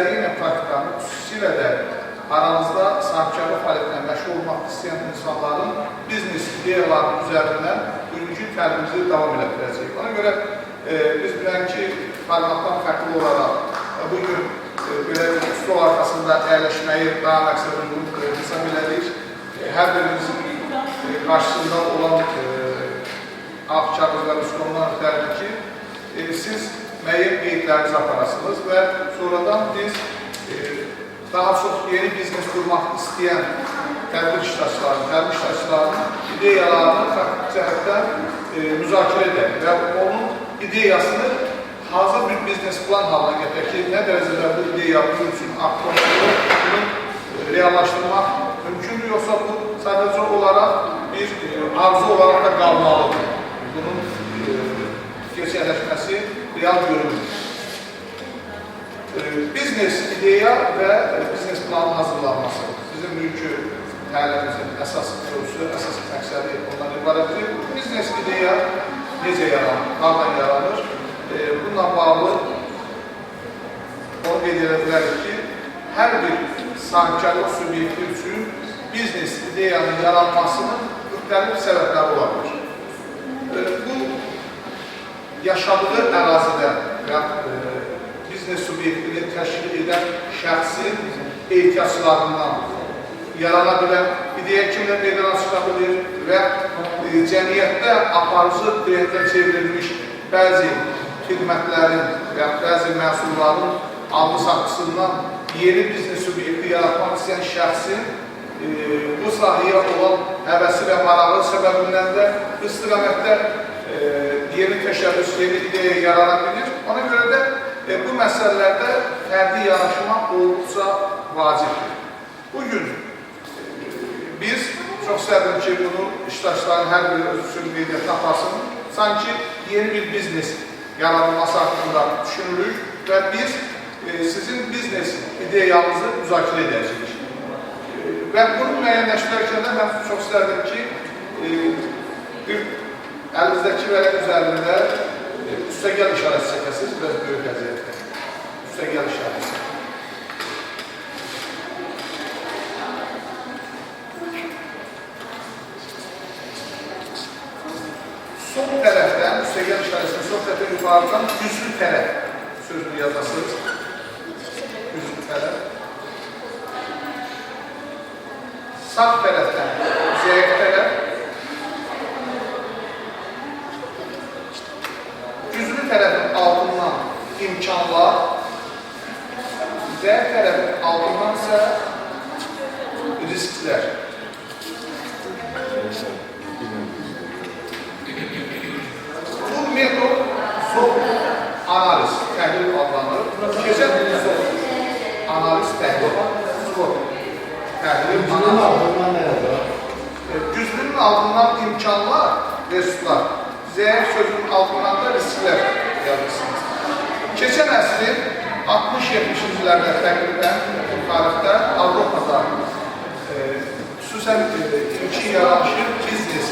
teorik ilə praktikanı, xüsusilə də aranızda sahibkarlıq fəaliyyətinə məşğul olmaq istəyən insanların biznes ideyaları üzərindən bugünkü təlimimizi davam etdirəcəyik. Ona görə biz bilənki formatdan fərqli olaraq bugün belə stol arxasında əyləşməyi daha məqsəd uyğun hesab elədik. Hər birimizin qarşısında olan ağ kağızlar üstündən ötərdir ki, siz müəyyən qeydlərinizi aparasınız və sonradan biz daha çox yeni biznes qurmaq istəyən tədbir iştirakçılarının ideyalarını praktik cəhətdən müzakirə edək və onun ideyasını hazır bir biznes plan halına gətirək ki, nə dərəcədə bu ideya bunun üçün aktualdır, bunu reallaşdırmaq mümkündür, yoxsa bu sadəcə olaraq bir arzu olaraq da qalmalıdır. Bunun gerçəkləşməsi real görünür. Biznes ideya və biznes planın hazırlanması bizim mülkü təlimimizin əsas mövzusu, əsas məqsədi ondan ibarətdir. Biznes ideya necə yaranır, hardan yaranır? Bununla bağlı onu qeyd edə bilərik ki, hər bir sahibkarlıq subyekti üçün biznes ideyanın yaranmasının müxtəlif səbəbləri olabilir. Bu, yaşadığı ərazidə və biznes subyektini təşkil edən şəxsin ehtiyaclarından yarana bilən ideya kimlə meydana çıxa bilir və cəmiyyətdə aparıcı trendə çevrilmiş bəzi xidmətlərin və bəzi məhsulların aldı-satısından yeni biznes subyekti yaratmaq istəyən şəxsin bu sahəyə olan həvəsi və marağı səbəbindən də istiqamətdə yeni təşəbbüs, yeni ideya yarana bilir. Ona görə də bu məsələlərdə fərdi yanaşma olduqca vacibdir. Bugün biz çox istərdim ki, bunu iştirakçıların hər biri öz üçün qeydiyyatına aparsın. Sanki yeni bir biznes yaradılması haqqında düşünürük və biz sizin biznes ideyanızı müzakirə edəcəyik. Və bunu müəyyənləşdirərkən də mən çox istərdim ki, bir əlinizdəki vərəq üzərində üstəgəl işarəsi çəkəsiniz, biraz böyük əziyyətdə. Üstəgəl işarəsi. Sol tərəfdən, üstəgəl işarəsinin sol tərəfdən yuxarıdan güclü tərəf sözünü yazasınız. Güclü tərəf. Sağ tərəfdən zəif tərəf. Güclü tərəfin altından imkanlar, zəif tərəfin altından isə risklər. Bu metod SWOT analiz, təhlil adlanır. Keçən SWOT analiz təhlil, SWOT təhlil analiz. Güclünün altından imkanlar, resurslar. Zəif sözünün altından da risklər yazırsınız. Keçən əsrin 60-70-ci illərdə təqribən tarixdə Avropada xüsusən ilkin yaranışı biznes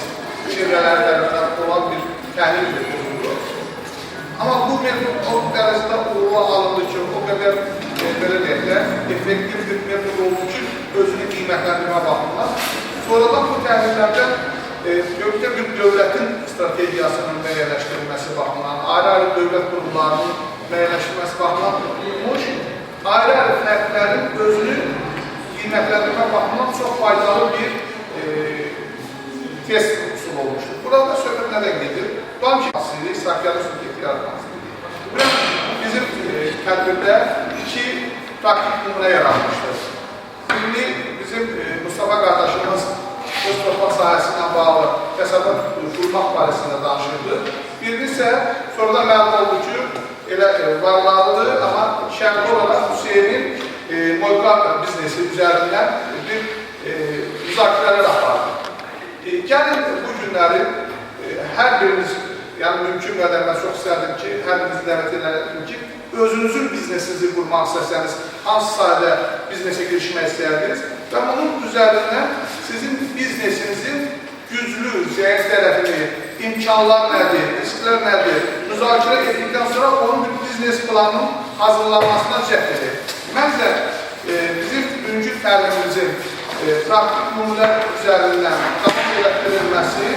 çevrələrdən olan bir təhlil metodundur. Amma bu metod o dərəcədə uğurla alındı ki, o qədər belə deyək də effektiv bir metod oldu ki, özünü qiymətləndirmə baxımından. Sonradan bu təhlillərdən ölkə bir dövlətin strategiyasının müəyyənləşdirilməsi baxımından, ayrı-ayrı dövlət qurumlarının müəyyənləşdirilməsi baxımından tutulmuş, ayrı-ayrı fərqlərin özünü qiymətləndirmə baxımından çox faydalı bir test üsulu olmuşdur. Burada söhbət nədən gedir? Bank asili, sahibkarlıq subyekti yaratmasıdır. Bizim tədbirdə iki praktik nümunə yaratmışdır. Birini bizim Mustafa qardaşımız öz torpaq sahəsindən bağlı təsəvvür qurmaq barəsində danışırdı. Birini isə sonradan məlum oldu ki, elə varlarlıdır, amma şərtli olaraq Hüseynin Moyqa biznesi üzərindən bir müzakirələr apardı. Gəlin bu günləri hər biriniz, yəni mümkün qədər mən çox istərdim ki, hər birinizi dəvət edirəm ki, özünüzün biznesinizi qurmaq istəsəniz, hansı sahədə biznesə girişmək istəyərdiniz və bunun üzərindən sizin biznesinizin güclü, zəif tərəfini, imkanlar nədir, risklər nədir, müzakirə etdikdən sonra onun bir biznes planının hazırlanmasına cəhd edir. Məncə, bizim bugünkü təlimimizin praktik nümunələr üzərindən davam elətdirilməsi,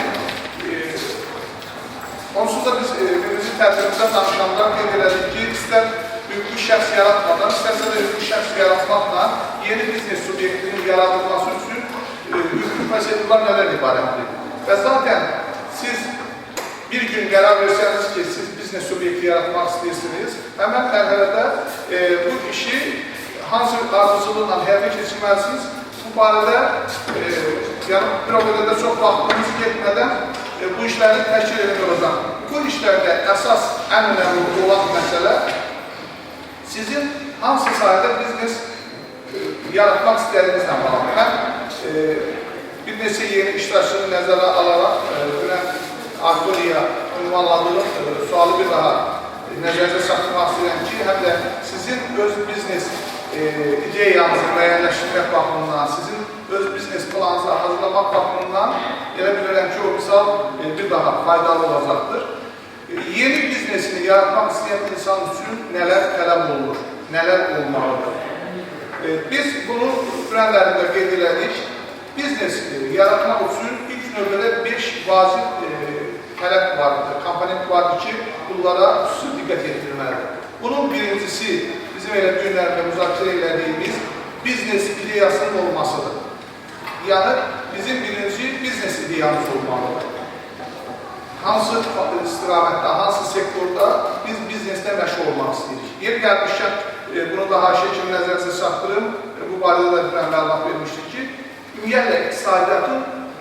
onsuz da biz birinci təlimimizdə danışanda qeyd elədik ki, istər hüquqi şəxs yaratmadan, istərsə də hüquqi şəxs yaratmaqla yeni biznes subyektinin yaradılması üçün hüquqi prosedurlar nələr ibarətdir. Və zaten siz bir gün qərar versəniz ki, siz biznes subyekti yaratmaq istəyirsiniz, həmən mərhələdə bu işi hansı arzuculuğunla həyata keçirməlisiniz, bu barədə bir o qədər də çox vaxtımız getmədən bu işlərin təşkil edilmiş olacaq. Bu işlərdə əsas ən önəmli olan məsələ sizin hansı sahədə biznes yaratmaq istədiyinizlə bağlı. Mən bir neçə yeni iştirakçını nəzərə alaraq Artoriya ünvanladığım sualı bir daha nəzərdə saxlamaq istəyirəm ki, həm də sizin öz biznes ideyanızı müəyyənləşdirmək baxımından, sizin öz biznes planınızı hazırlamaq baxımından elə bilirəm ki, o misal bir daha faydalı olacaqdır. Yeni biznesini yaratmaq istəyən insan üçün nələr tələb olunur, nələr olmalıdır? Biz bunu sürənlərində qeyd elədik. Biznes yaratmaq üçün ilk növbədə 5 vacib tələb vardır, komponent vardır ki, bunlara xüsusi diqqət yetirilməlidir. Bunun birincisi bizim elə günlərdə müzakirə elədiyimiz biznes ideyasının olmasıdır. Yəni, bizim birinci biznes ideyamız olmalıdır. Hansı istiqamətdə, hansı sektorda biz biznesdə məşğul olmaq istəyirik. Yer gəlmişkən, bunu da haşiyə kimi nəzərinizə çatdırım, bu barədə da bir məlumat vermişdik ki, ümumiyyətlə iqtisadiyyatın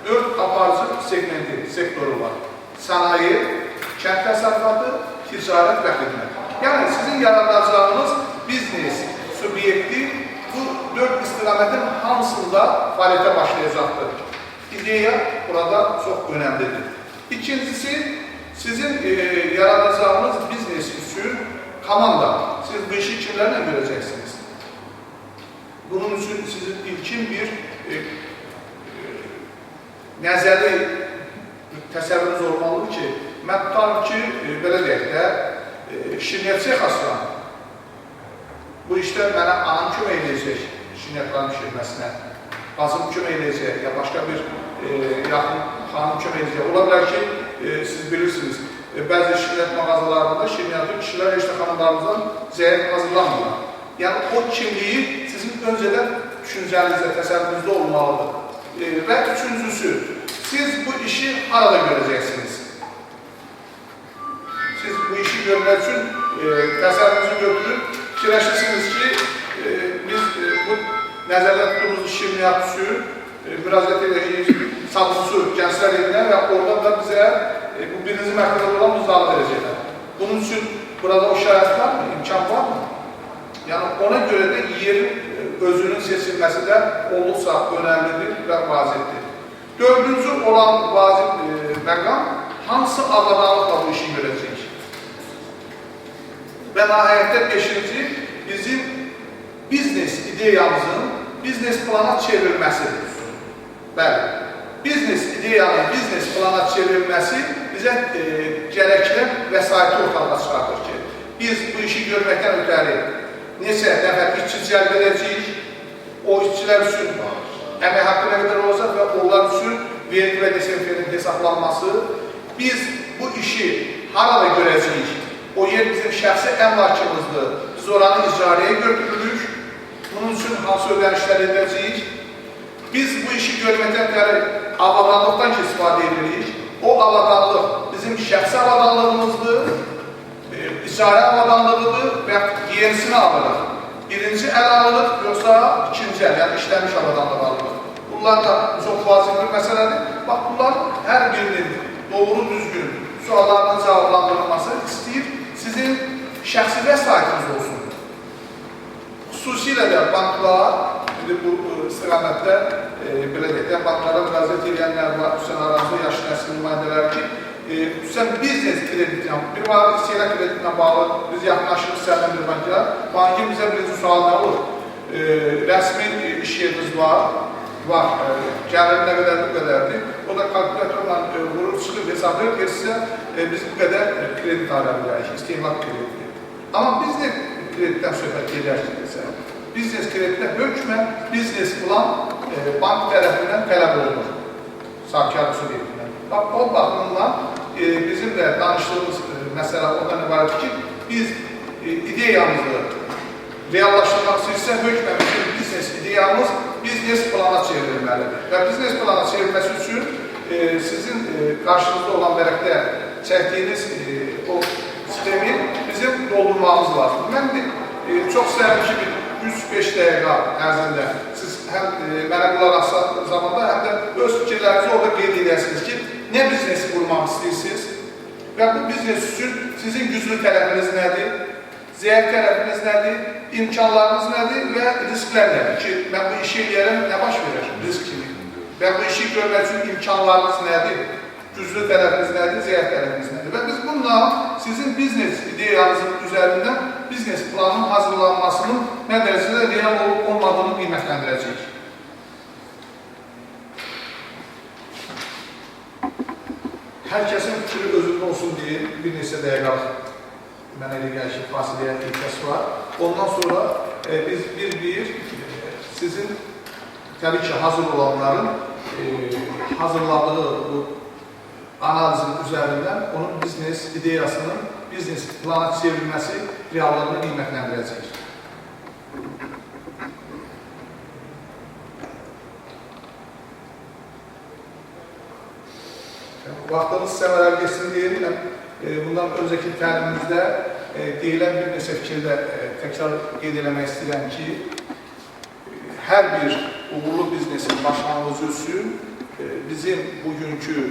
4 aparıcı segmenti, sektoru var. Sənaye, kənd təsərrüfatı, ticarət və xidmət. Yəni, sizin yaradacağınız biznes subyekti bu 4 istiqamətin hamısında fəaliyyətə başlayacaqdır. İdeya burada çox önəmlidir. İkincisi, sizin yaradacağınız biznes üçün komanda. Siz bu işi kimlərlə görəcəksiniz? Bunun üçün sizin ilkin bir nəzəri təsəvvürünüz olmalıdır ki, mən tutarım ki, belə deyək də, şirniyyat sexasına bu işdə mənə anam kömək edəcək şirniyyatların şirməsinə, bacım kömək edəcək, ya başqa bir yaxın xanım kömək edəcək. Ola bilər ki, siz bilirsiniz, bəzi şirniyyat mağazalarında şirniyyatı kişilər heç də xanımlarımızdan zəif hazırlanmırlar. Yəni, o kimliyi sizin öncədən düşüncənizdə, təsəvvürünüzdə olmalıdır. Və üçüncüsü, siz bu işi harada görəcəksiniz? Siz bu işi görmək üçün təsəvvürünüzü götürüb fikirləşirsiniz ki, biz bu nəzərdə tutduğumuz şirniyyat üçün müraciət edəcəyik, satılısı gənclər elinə və oradan da bizə bu birinci mərtəbədə olan buzağı verəcəklər. Bunun üçün burada o şərət var mı, imkan var mı? Yəni, ona görə də yerin özünün seçilməsi də olduqca önəmlidir və vacibdir. Dördüncü olan vacib məqam, hansı avadanlıqla bu işi görəcəyik? Və nəhayətdə beşinci, bizim biznes ideyamızın biznes plana çevrilməsidir. Bəli, biznes ideyanın biznes plana çevrilməsi bizə gərəkli vəsaiti ortalığa çıxardır ki, biz bu işi görməkdən ötəri neçə nəfər işçi cəlb edəcəyik, o işçilər üçün əmək haqqı nə qədər olacaq və onlar üçün vergi və desenfinin hesablanması, biz bu işi harada görəcəyik, o yer bizim şəxsi əmlakımızdır, biz oranı icarəyə götürürük, bunun üçün hansı ödənişlər edəcəyik, biz bu işi görməkdən ötəri avadanlıqdan ki, istifadə edirik, o avadanlıq bizim şəxsi avadanlığımızdır, icarə avadanlığıdır və yenisini alırıq. Birinci əl alırıq, yoxsa ikinci əl, yəni işləmiş avadanlıq alırıq. Bunlar da çox vacib bir məsələdir. Bax, bunlar hər birinin doğru düzgün suallarının cavablandırılması istəyir, sizin şəxsi vəsaitiniz olsun. Xüsusilə də banklar, bu istiqamətdə, belə deyək, banklara müraciət edənlər var, xüsusən aranızda yaşlı nəsil nümayəndələr ki, xüsusən biznes kreditinə, bir var, istehlak kreditinə bağlı, biz yaxınlaşırıq səhələn bir banklar, bankin bizə birinci sual nə olur? Rəsmi iş yeriniz var, gəlir nə qədər bu qədərdir, o da kalkulatorla vurur, çıxıb hesablayır ki, sizə biz bu qədər kredit ala bilərik, istehlak krediti. Amma biz də kreditdən söhbət edərsiniz. biznes kreditdə hökmən biznes plan bank tərəfindən tələb olunur. Sahibkar subyektindən. O baxımdan bizim də danışdığımız məsələ ondan ibarət ki, biz ideyamızı reallaşdırmaq istəyirsə, hökmən bizim biznes ideyamız biznes plana çevrilməlidir. Və biznes plana çevrilməsi üçün sizin qarşınızda olan vərəqdə çəkdiyiniz o sistemi bizim doldurmamız lazım. Mən çox istəyirəm ki, 3-5 dəqiqə ərzində siz həm mənə qulaq asaq zamanda, həm də öz fikirlərinizi orada qeyd edəsiniz ki, nə biznesi qurmaq istəyirsiniz və bu biznes üçün sizin güclü tərəfiniz nədir, zəif tərəfiniz nədir, imkanlarınız nədir və risklər nədir ki, mən bu işi eləyərəm, nə baş verir risk kimi və bu işi görmək üçün imkanlarınız nədir, güclü tərəfiniz nədir, zəif tərəfiniz nədir və biz bununla sizin biznes ideyanızın üzərində biznes planının hazırlanmasının nə dərəcədə real olub olmadığını qiymətləndirəcəyik. Hər kəsin fikri özündə olsun deyə bir neçə dəqiqə mənə elə gəlir ki, fasiləyə ehtiyac var. Ondan sonra biz bir sizin təbii ki, hazır olanların hazırladığı bu analizin üzərindən onun biznes ideyasının biznes plana çevrilməsi reallığını qiymətləndirəcək. Vaxtınız səmərəli geçsin deyirəm. Bundan öncəki təlimimizdə deyilən bir neçə fikirdə təkrar qeyd eləmək istəyirəm ki, hər bir uğurlu biznesin başlanğıcı üçün bizim bugünkü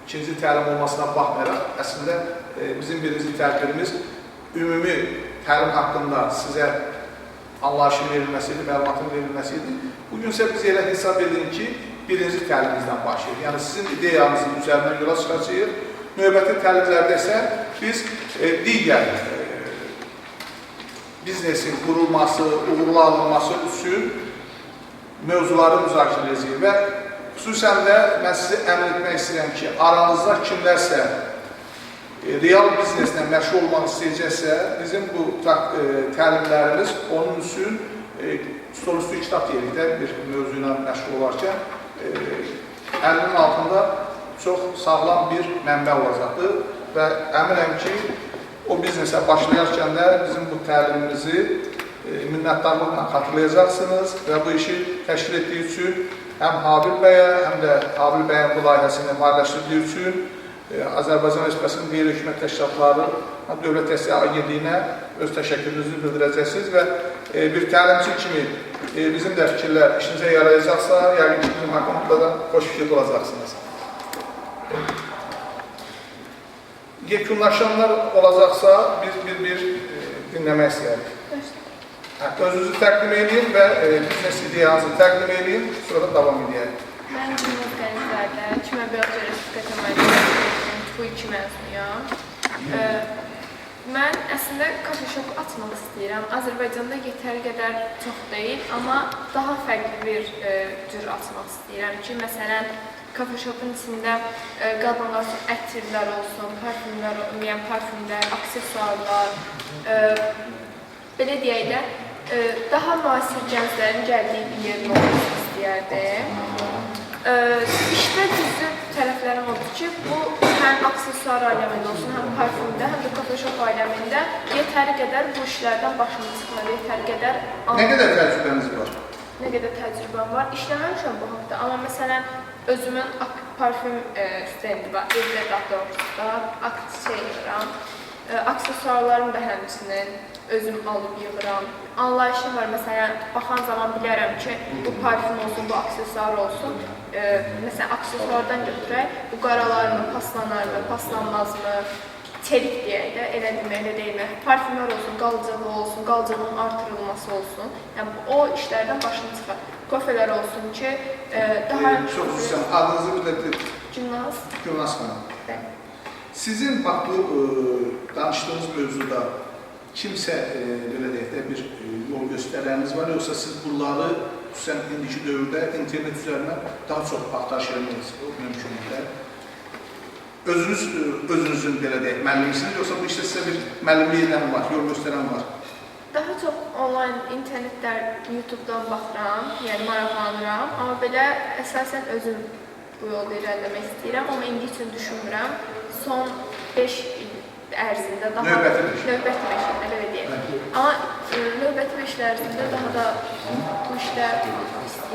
ikinci təlim olmasına baxmayaraq, əslində bizim birinci tədbirimiz ümumi təlim haqqında sizə anlayışın verilməsiydi, məlumatın verilməsiydi. Bugün isə biz elə hesab edin ki, birinci təlimimizdən başlayır. Yəni sizin ideyanızın üzərindən yola çıxacağıq. Növbəti təlimlərdə isə biz digər biznesin qurulması, uğurlu alınması üçün mövzuları müzakirə edəcəyik və xüsusən də mən sizi əmin etmək istəyirəm ki, aranızda kimlərsə real bizneslə məşğul olmaq istəyəcəksə, bizim bu təlimlərimiz onun üçün stolüstü kitab deyirikdə bir mövzu ilə məşğul olarkən əlinin altında çox sağlam bir mənbə olacaqdır və əminəm ki, o biznesə başlayarkən də bizim bu təlimimizi minnətdarlıqla xatırlayacaqsınız və bu işi təşkil etdiyi üçün həm Habil bəyə, həm də Habil bəyin bu layihəsini maliyyələşdirdiyi üçün Azərbaycan Respublikasının qeyri-hökumət təşkilatları Dövlət Dəstək Agentliyinə öz təşəkkürünüzü bildirəcəksiniz və bir təlimçi kimi bizim də fikirlər işinizə yarayacaqsa, yəqin ki, bizim haqqımızda da xoş fikirdə olacaqsınız. Yekunlaşanlar olacaqsa, biz bir dinləmək istəyərik. Özünüzü təqdim edin və biznes ideyanızı təqdim edin, sonra davam edək. Mən Cümhur Qənizlərdə, Kimya-Biologiya Respublika Təməli bu 2 məzunuyam. Mən əslində kafe shop açmaq istəyirəm. Azərbaycanda yetəri qədər çox deyil, amma daha fərqli bir cür açmaq istəyirəm ki, məsələn, kafe shopun içində qadınlar üçün ətirlər olsun, parfümlər, aksesuarlar, belə deyək də, daha müasir gənclərin gəldiyi bir yerin olması istəyərdim. İşdə düzgün tərəflərim odur ki, bu həm aksesuar aləmində olsun, həm parfümdə, həm də kafe shop aləmində yetəri qədər bu işlərdən başımı çıxmalı, yetəri qədər... Nə qədər təcrübəniz var? Nə qədər təcrübəm var? İşləməmişəm bu haqda, amma məsələn, özümün parfüm stendi var, evdə daha doğrusu da, yığıram. Aksesuarlarım da həmçinin özüm alıb yığıram. Anlayışım var, məsələn, baxan zaman bilərəm ki, bu parfüm olsun, bu aksesuar olsun. Məsələn, aksesuardan götürək, bu qaralarmı, paslanarmı, paslanmazmı, çelik deyək də, elədirmə, elə deyilmə. Parfümlər olsun, qalıcılığı olsun, qalıcılığın artırılması olsun. Yəni, o işlərdən başını çıxar. Kofelər olsun ki, daha... Çox üzrəm, adınızı bildirin. Gülnaz. Gülnaz xanım. Sizin bax bu danışdığınız mövzuda kimsə belə deyək də bir yol göstərəniniz var, yoxsa siz bunları xüsusən indiki dövrdə internet üzərindən daha çox paylaş etmeniz mümkünlüklər? Özünüzün belə deyək, müəllimsiniz, yoxsa bu işdə sizə bir müəllimliyindən var, yol göstərən var? Daha çox onlayn internetlər, YouTube-dan baxıram, yəni maraqlanıram. Amma belə əsasən özüm bu yolda irəliləmək istəyirəm. Amma indi üçün düşünmürəm. Son 5 il ərzində daha... Növbəti 5 il, belə deyək. Amma növbəti 5 il ərzində daha da bu işlə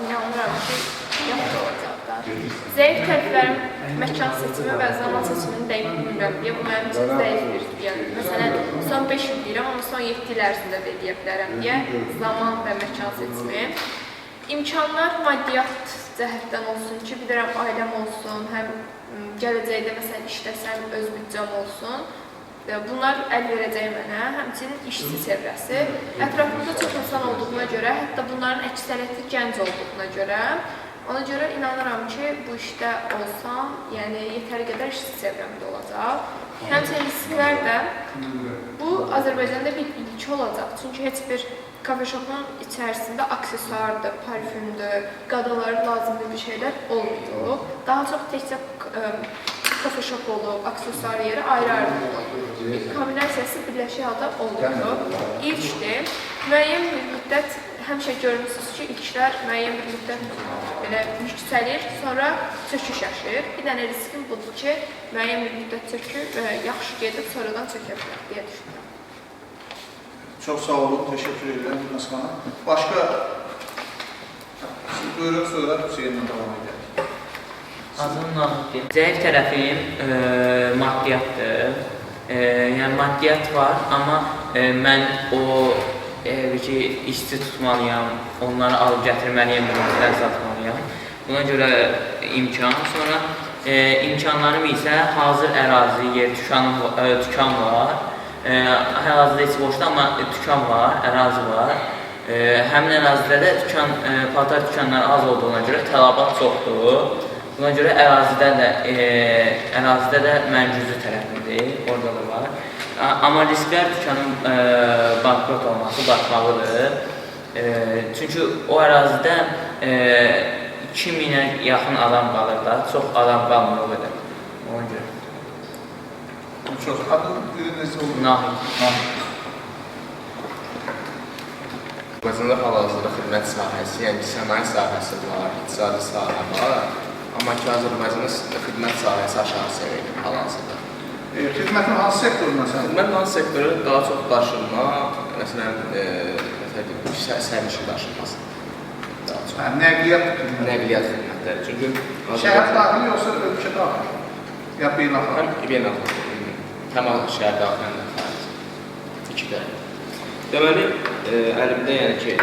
inanıram ki, yaxşı olacaq da. Zəif tərəflərim məkan seçimi və zaman seçimini dəqiq bilmirəm deyə, bu mənim üçün zəifdir. Yəni, məsələn, son 5 il deyirəm, amma son 7 il ərzində də deyə bilərəm deyə, zaman və məkan seçimi. İmkanlar maddiyyat cəhətdən olsun ki, bilirəm, ailəm olsun, həm gələcəkdə məsələn işləsəm, öz büdcəm olsun. Bunlar əl verəcək mənə, həmçinin işçi çevrəsi. Ətrafımda çox insan olduğuna görə, hətta bunların əksəriyyəti gənc olduğuna görə, ona görə inanıram ki, bu işdə olsam, yəni yetəri qədər işçi çevrəmdə olacaq. Həmçinin risklər də bu Azərbaycanda bir ilki olacaq. Çünki heç bir kafe-shopun içərisində aksesuardır, parfümdür, qadaları lazımlı bir şeylər olmuyor. Daha çox təkcə kafe-shop olub, aksesuar yeri ayrı-ayrı olub. Kombinasiyası birləşik halda olmuyor. İlkdir. Müəyyən bir müddət həmişə görmüsünüz ki, ilklər müəyyən bir müddət belə yüksəlir, sonra çöküş yaşayır. Bir dənə riskin budur ki, müəyyən bir müddət çökür və yaxşı gedib sonradan çökə bilər deyə düşünürəm. Çox sağ olun, təşəkkür edirəm Gülnaz xanım. Başqa, siz buyurun, sonra Hüseynlə davam edək. Adım Nahid. Zəif tərəfim maddiyyatdır. Yəni maddiyyat var, amma mən o işçi tutmalıyam, onları alıb gətirməliyəm, bir satmalıyam. Buna görə imkan. Sonra imkanlarım isə hazır ərazi, yer, dükan var. Hal-hazırda heç boşda, amma dükan var, ərazi var. Həmin ərazidə də paltar dükanları az olduğuna görə tələbat çoxdur. Buna görə ərazidə də məncüzü tərəflidir, orada da var. Amma risklər dükanın bankrot olması baxmalıdır. Çünki o ərazidə 2000-ə yaxın adam qalır da, çox adam qalmır o qədər. Ona görə. Çox adım necə olur? Nahid. Azərbaycanda hal-hazırda xidmət sahəsi, yəni sənaye sahəsi var, iqtisadi sahə var. Amma ki, Azərbaycanda xidmət sahəsi aşağı səviyyədir hal-hazırda. Xidmətin hansı sektoru məsələn? Xidmətin hansı sektoru daha çox daşınma, məsələn, sərnişin daşınması. Nəqliyyat xidmətləri. Çünki şəhər daxili yoxsa ölkə daxili? Ya beynəlxalq? Həm beynəlxalq. Təmal şəhər daxilində xarici. İki tərəf. Deməli, əlimdə yəni ki,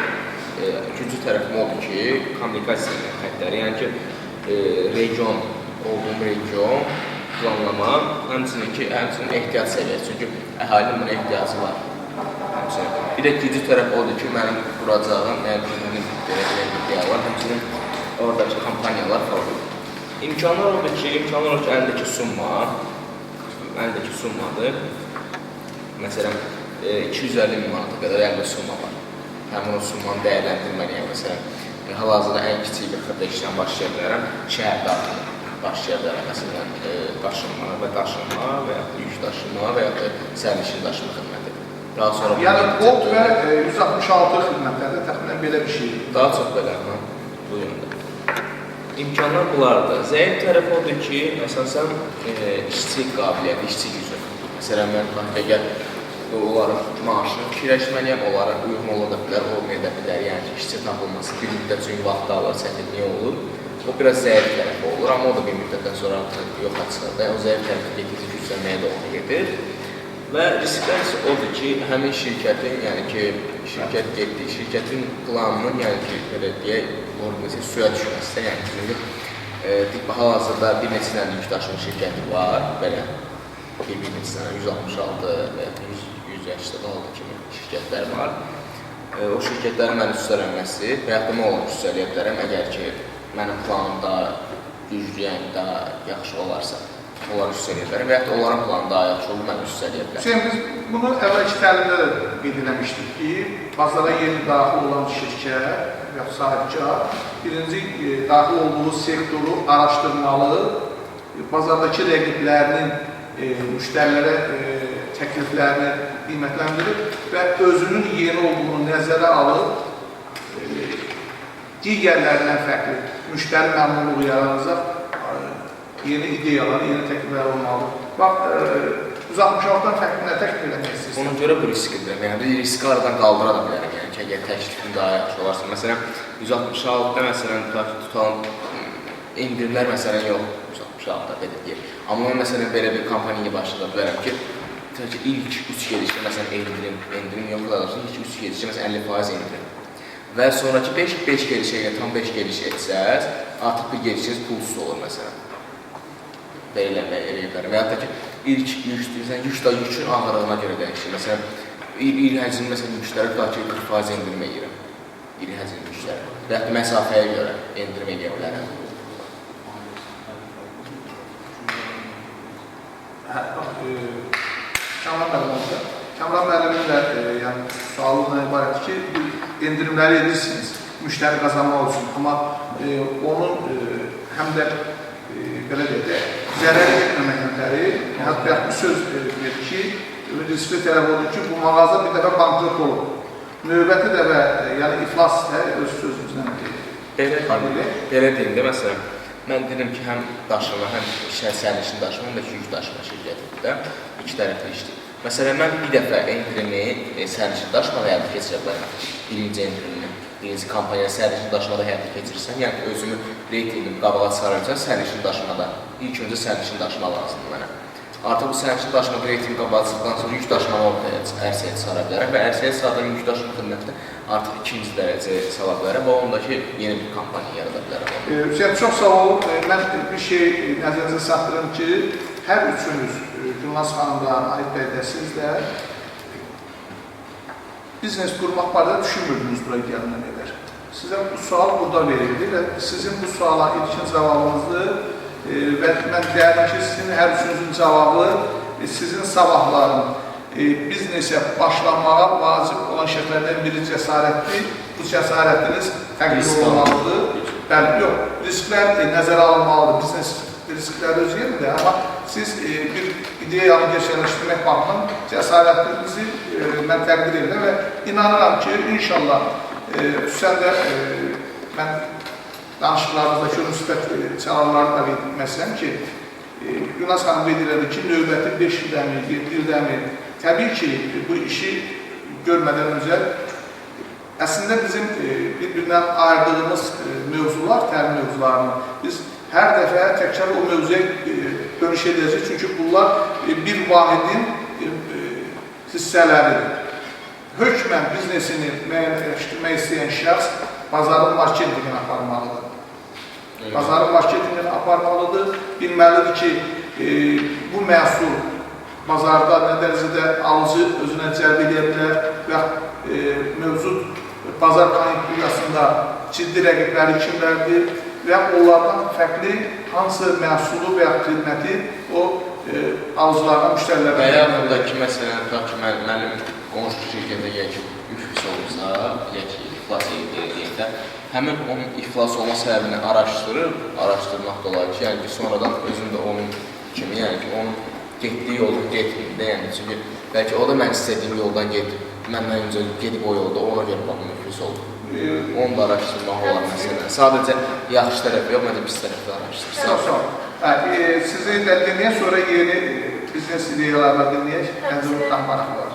güclü tərəfim oldu ki, kommunikasiya xəttləri, yəni ki, region, olduğum region, planlama, həmçinin ehtiyat səviyyəsi, çünki əhalinin buna ehtiyacı var. Bir də güclü tərəf odur ki, mənim quracağım, mənim iddialar, həmçinin oradakı kampaniyalar falan. İmkanlar odur ki, əldəki summadır. Məsələn, 250 min manata qədər əldə summa var. Həmin o summanı dəyərləndirməliyəm, məsələn. Hal-hazırda ən kiçik bir xırda işdən başlaya bilərəm, şəhər daxili başlaya bilərəm, məsələn, daşınma və yaxud yük daşınma və yaxud sərnişin daşınma xidməti. Daha sonra... Yəni, Bolt və 166 xidmətlərdə təxminən belə bir şey. Daha çox belə, bu yöndə. İmkanlar bunlardır. Zəif tərəf odur ki, əsasən işçi qabiliyyəti, işçi gücü. Məsələn, mən əgər onların maaşını fikirləşməliyəm, onlara uyğun ola da bilər, olmaya da bilər. Yəni ki, işçi tapılması bir müddət üçün vaxtda alır, çətinliyi olur. O biraz zəif tərəf olur, amma o da bir müddətdən sonra yoxa çıxır. O zəif tərəfi getirici güclənməyə də onu gedir. Və risklər isə odur ki, həmin şirkətin, yəni ki, şirkətin planının, yəni ki, belə deyək, suya düşməsi, yəni ki, hal-hazırda bir neçə dənə yük daşıma şirkəti var, belə bir neçə dənə 166 və 186 kimi şirkətlər var. O şirkətlərin mənə üstələnməsi və yaxud da mən onu üstələyə bilərəm, əgər ki, mənim planım daha güclü, yəni daha yaxşı olarsa. Onları üstələyə bilərəm və yaxud da onların planı daha yaxşı olur, mən üstələyə bilərəm. Hüseyin, biz bunu əvvəlki təlimdə də qeyd eləmişdik ki, bazara yeni daxil olan şirkət və sahibkar birinci daxil olduğu sektoru araşdırmalı, bazardakı rəqiblərinin müştərilərə təkliflərini qiymətləndirir və özünün yeni olduğunu nəzərə alıb digərlərindən fərqli müştəri məmnunluğu yaranacaq yeni ideyalar, yeni təkliflər olmalıdır. Bax, 166-dan fərqli nə təklif eləmək istəyirsən? Ona görə bu riskidir. Yəni, riski aradan qaldıra da bilərəm. Yəni ki, əgər təklifin daha yaxşı olarsa. Məsələn, 166-da məsələn, tutan endirimlər məsələn yox. 166-da belə deyək. Amma mən məsələn, belə bir kampaniyaya başlada bilərəm ki, ilk 3 gedişdə məsələn, endirim yox da olsun, ilk 3 gedişdə məsələn, 50% endirim. Və sonraki 5 gedişə, tam 5 gediş etsəz, artıq bir gedişiniz pulsuz olur məsələn. Belə eləyə və yaxud da ki, ilk yükün ağırlığına görə dəyişir. Məsələn, iri həcmli məsələn, yükləri tutaq ki, 40% endirim edirəm. İri həcmli yükləri. Və yaxud da məsafəyə görə endirim edə bilərəm. Kamran müəllimin də sualına ibarətdir ki, endirimləri edirsiniz müştəri qazanmaq üçün. Amma onun həm də belə deyək, zərər etməmək ötəri, hətta bir söz verir ki, riskli tərəf olur ki, bu mağaza bir dəfə bankrot olur. Növbəti dəfə, yəni iflas öz sözümüzdən Belə deyim də, məsələn, mən dedim ki, həm daşıma, həm sərnişin daşıma, həm də yük daşıma şirkətində iki tərəfli işləyir. Məsələn, mən bir dəfə endirimi sərnişin daşımada həyata keçirə bilərəm. Birinci endirimini, birinci kampaniya sərnişin daşımada həyata keçirirsən, yəni özümü reytingimi qabağa çıxarırsan sərnişin daşımada. İlk öncə sərnişin daşıma lazımdır mənə. Artıq bu sərnişin daşımada reytingi qabağa çıxdıqdan sonra yük daşıma ərsəyə çıxara bilərəm və ərsəyə çıxardan yük daşıma xidmətdə artıq ikinci dərəcə sala bilərəm və ondakı yeni bir kampaniya yarada bilərəm. Hüseyin, çox sağ olun. Mən bir şey nəzərinizə çatdırım ki, hər üçünüz, Gülnaz xanım da, Ayıb bəy də, siz də biznes qurmaq barədə düşünmürdünüz bura gəlmən edər. Sizə bu sual burada verildi və sizin bu suala ilkin cavabınızdır və mən deyərəm ki, sizin hər üçünüzün cavabı sizin sabahların biznesə başlamağa vacib olan şəklərdən biri cəsarətdir. Bu cəsarətiniz təqdim olmalıdır. Bəli, yox, risklər nəzərə alınmalıdır. Biznes riskləri öz yerində, amma siz bir ideyanı gerçəkləşdirmək baxımından cəsarətinizi mən təqdir edirəm və inanıram ki, inşallah xüsusən də mən danışıqlarımızdakı müsbət çağrılarını da bilməsəm ki, Gülnaz xanım bildirirdi ki, növbəti 5 ildəmi, 7 ildəmi təbii ki, bu işi görmədən öncə əslində bizim bir-birindən ayırdığımız mövzular, təlim mövzularını biz hər dəfə təkrar o mövzuya dönüş edəcək, çünki bunlar bir vahidin hissələridir. Hökmən biznesini müəyyənləşdirmək istəyən şəxs bazarın marketingini aparmalıdır. Bazarın marketingini aparmalıdır. Bilməlidir ki, bu məhsul bazarda nə dərəcədə alıcı özünə cəlb edə bilər və mövcud bazar konjunkturasında ciddi rəqibləri kimlərdir və onlardan fərqli hansı məhsulu və ya xidməti o alıcılardan, müştərilərdən və ya buradakı məsələn, tutaq ki, mənim qonşu şirkətə gəl ki, iflas olursa, ya ki, iflas edildiyində, həmin onun iflas olma səbəbini araşdırmaq da olar ki, yəni ki, sonradan özüm də onun kimi, yəni ki, onun getdiyi yolda getməyim də, yəni, çünki bəlkə o da mən istədiyim yoldan gedib, məndən öncə gedib o yolda, ona görə baxım, iflas oldu. Onu da araşdırmaq olar məsələn. Sadəcə yaxşı tərəfi yox, məncə pis tərəfi araşdırırsan. Sağ olun. Sizi də dinləyək, sonra yeni biznes ideyalarla dinləyək. Məncə ondan maraqlı var.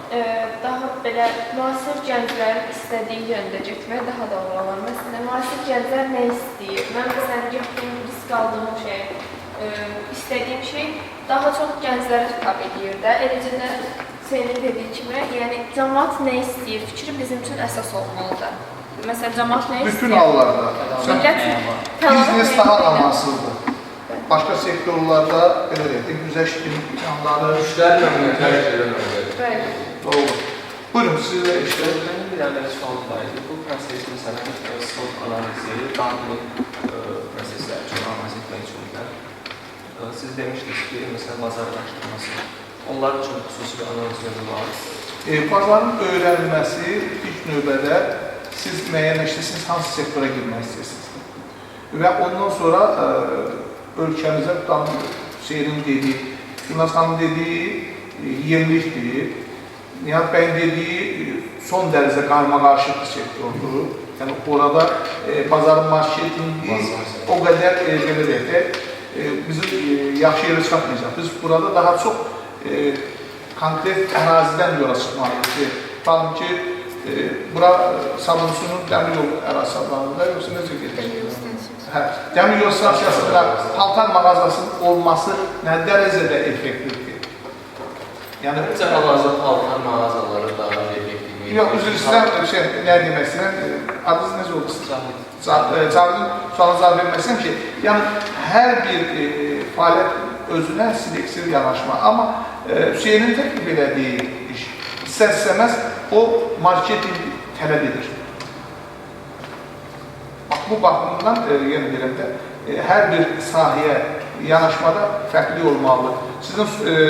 Daha belə müasir gənclərin istədiyi yöndə getmək daha doğru olar. Məsələn, müasir gənclər nə istəyir? Mən məsələn, getdiyim, risk aldığım şey, istədiyim şey daha çox gənclərə xitab edir də. Eləcə də senin dediyi kimi, yəni cəmaət nə istəyir fikri bizim üçün əsas olmalıdır. Məsələn, cəmaət nə istəyir? Bütün hallarda. Biznes daha amansızdır. Başqa sektorlarda, belə deyək, güzəşt imkanları... Müştəri məmnuniyyətləri görülməkdir. Bəli. Doğru. Buyurun, siz də işte... Mənim bir dənə sualım var idi. Bu proses, məsələn, slot analizi, daxili proseslər üçün, analiz etmək üçün siz demişdiniz ki, məsələn, bazar araşdırması, onlar üçün xüsusi bir analiz yolu var. Bazarın öyrənilməsi ilk növbədə siz müəyyənləşdirsiniz, hansı sektora girmək istəyirsiniz. Və ondan sonra ölkəmizə tutan Hüseynin dediyi Gülnaz xanım dediyi yenilikdir. Nihat bəyin dediyi son dərəcə qarma-qarışıq sektordur. Yəni orada bazarın marketingi o qədər belə deyək də bizi yaxşı yerə çıxartmayacaq. Biz burada daha çox konkret ərazidən yola çıxmalıyıq. Tutalım ki, bura Sabunçunun dəmir yol ərazisi adlanır, yoxsa necə gedəcək? Dəmir yol stansiyasında paltar mağazasının olması nə dərəcədə effektivdir? Yəni, Necə hal-hazırda paltar mağazaları daha effektivdir? Yox, üzr istəyirəm, nə demək istəyirəm, adınız necə oldu? Cavabın sualına cavab verməsəm ki, yəni hər bir fəaliyyət özünə selektiv yanaşma. Amma Hüseynin təklif elədiyi iş istər-istəməz o marketing tələb edir. Bu baxımdan, yenə deyirəm də, hər bir sahəyə yanaşmada fərqli olmalıdır. Sizin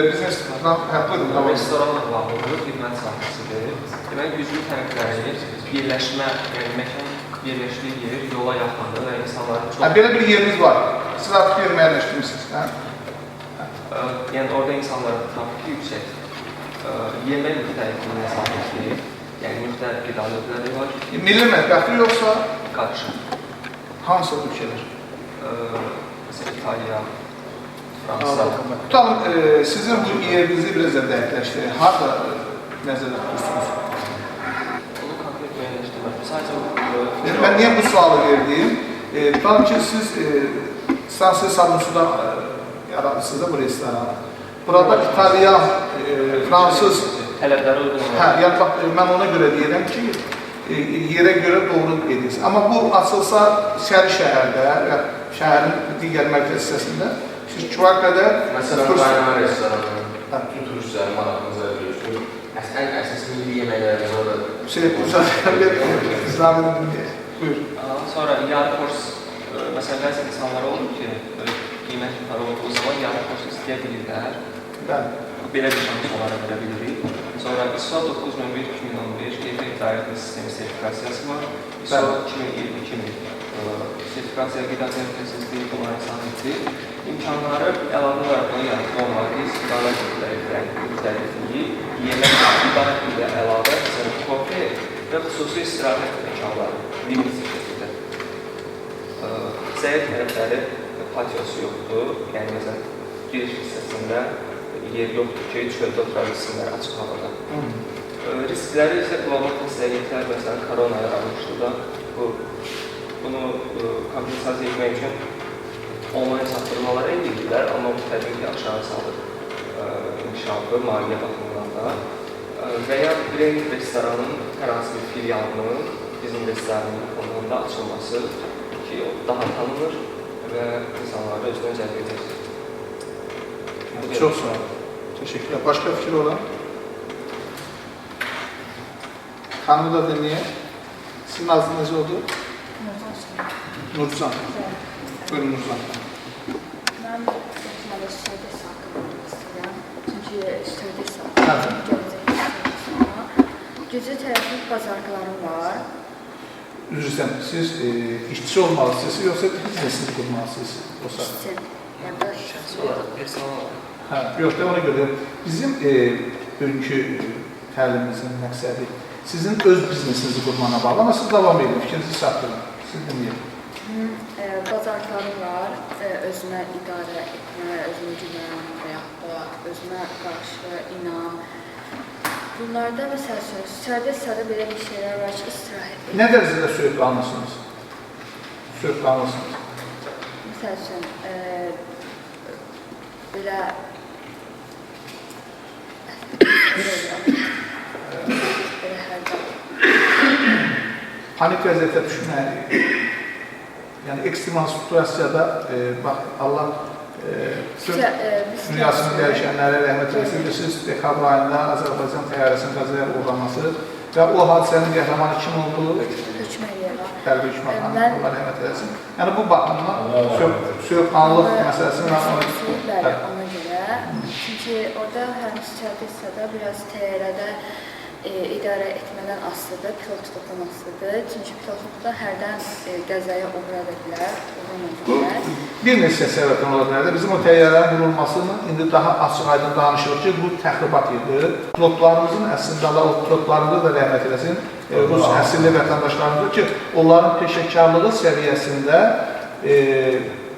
biznes fərqlidir. Restoranla bağlı xidmət sahəsidir. Demək, güclü tərəfləri birləşmə, yəni məkan yerləşdiyi yer yola yaxındır və insanların çox... Belə bir yeriniz var, siz artıq yer müəyyənləşdirmişsiniz. Yəni orada insanların trafiki yüksək, yemək müxtəlifliyi sahəsidir, yəni müxtəlif qida növləri var. Milli mətbəxli yoxsa? Qarışıq. Hansı ölkələr? Məsələn, İtaliya, Fransa. Tutalım, sizin bu yerinizi biraz da dəqiqləşdirin. Harada nəzərdə tutursunuz? Onu konkret müəyyənləşdirmək. Sadəcə... Mən niyə bu sualı verdim? Tutalım ki, siz stansiya Sabunçuda yaradırsınız da bu restoranı. Burada İtalyan, Fransız... Tələbləri uyğun olur. Hə, yəni bax, mən ona görə deyirəm ki, yerə görə doğru edirsiniz. Amma bu açılsa Səri şəhərdə və şəhərin digər mərkəz hissəsində siz kifayət qədər... Məsələn, qaynanan restoranı, bütün turistləri maraqınıza görürsünüz. Ən əsas milli yeməklərimiz orada. Buyur. Sonra yarı kurs, məsələn, bəzi insanlar olur ki, qiymət yuxarı olduğu zaman yarı kurs istəyə bilirlər. Belə bir şans onlara verə bilirik. Sonra ISO 9001-2011 qeyri idarəetmə sistemi sertifikasiyası var. ISO 2022 sertifikasiya qida təhlükəsizliyi bunların sahəsi. İmkanları əlavə olaraq ona yaratma olmalı. İstiqamət müxtəlifliyi, yemək idarət ilə əlavə, məsələn, kofe və xüsusi istirahət imkanları limitsiz şəkildə. Zəif tərəfləri patiosu yoxdur. Yəni, məsələn, giriş hissəsində yer yoxdur ki, çöldə otura bilsinlər açıq havada. Riskləri isə qlobal xəstəliklər, məsələn, korona yaranmışdı da, bunu kompensasiya etmək üçün onlayn çatdırmalar edirlər, amma bu təbii ki, aşağı salır inkişafı, maliyyə baxımından da. Və ya Brand restoranın hər hansı bir filialının bizim restoranın yaxınlığında açılması ki, o daha tanınır və insanları özünə cəlb edir. Çox sağ olun. Teşekkürler. Başka fikir olan? Hanımı da dinleyeyim. Sizin adınız necə oldu? Nurcan. Buyurun Nurcan. Ben deməli Söydəs haqqında istəyirəm. Çünki Söydəs güclü tərəfli bazarlarım var. Üzr istəyirəm, siz işçi olmalısınız, yoxsa biznesini qurmalısınız? İşçi. Yəni, Şəxsi olaraq, personal olaraq. Hə, yox da ona görə bizim bugünkü təlimimizin məqsədi sizin öz biznesinizi qurmana bağlı, amma siz davam edin, fikrinizi çatdırın. Siz dinləyin. Bazarlarım var, özümə idarə etmə, özümə güvən və yaxud da özümə qarşı inam. Bunlarda məsəl üçün, sədə belə bir şeylər var ki, istirahət edir. Nə dərəcədə soyuqqanlısınız? Soyuqqanlısınız. Məsəl üçün, belə hərdə. Panik vəziyyətə düşməyəlik. Yəni, ekstremal situasiyada, bax, Allah dünyasını dəyişənlərə rəhmət eləsin. Siz dekabr ayında Azərbaycan təyyarəsinin qəzaya uğraması və o hadisənin qəhrəmanı kim oldu? Hökməliyeva. Hərbi Hükümətanı, Allah rəhmət eləsin. Yəni, bu baxımdan soyuqqanlılıq məsələsini Bəli, ona görə. Çünki orada həm hissədə biraz təyyarədə idarə etmədən asılıdır, pilotlukdan asılıdır. Çünki pilotlukda hərdən qəzaya uğra edilər, uğramayacaqlar. bir neçə səbəbdən ola bilər də bizim o təyyarələrin vurulmasının indi daha açıq-aydın danışılır ki, bu təxribat idi. Pilotlarımızın əslində Allah o pilotlarımızı da rəhmət eləsin, Rus əsilli vətəndaşlarımızdır ki, onların peşəkarlığı səviyyəsində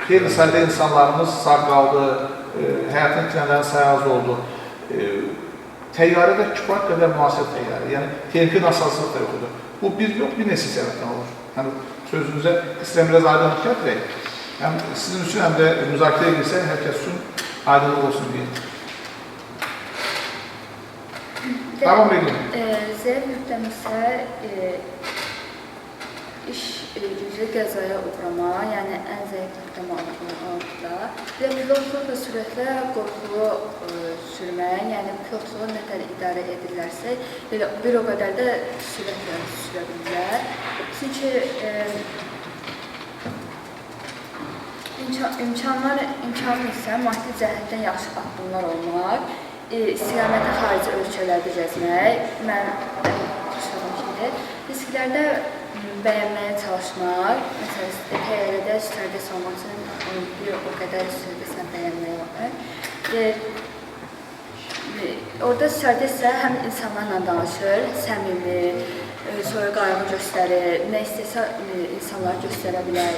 xeyli sayda insanlarımız sağ qaldı, həyatın itirənlərin sayı az oldu. Təyyarə də kifayət qədər müasir təyyarə, yəni texniki asaslıq da yoxdur. Bu bir yox, bir neçə səbəbdən olur. Yəni, sözünüzə istəyirəm biraz aydınlıq gətirək. Həm sizin üçün, həm də müzakirə edilsə, hər kəs üçün aydınlıq olsun deyin. Davam edin. Zəif nöqtəmizsə iş gücü qəzaya uğrama, yəni ən zəif nöqtəmə olduqda. Və pilotlıq və sürətlə qorxulu sürmək, yəni pilotluğu nə qədər idarə edirlərsə, bir o qədər də sürətlə sürə bilirlər. Çünki imkanı isə maddi cəhətdən yaxşı addımlar olmaq, istiqaməti xarici ölkələrdə gəzmək, mən başladım kimi, risklərdə bəyənməyə çalışmaq, məsələn, təyyarədə stüardess olmaq üçün bir o qədər stüardesslə bəyənməyə olmaq. Orada stüardess isə həm insanlarla danışır, səmimi, sonra qayğı göstərir, nə istəsə insanlar göstərə bilər.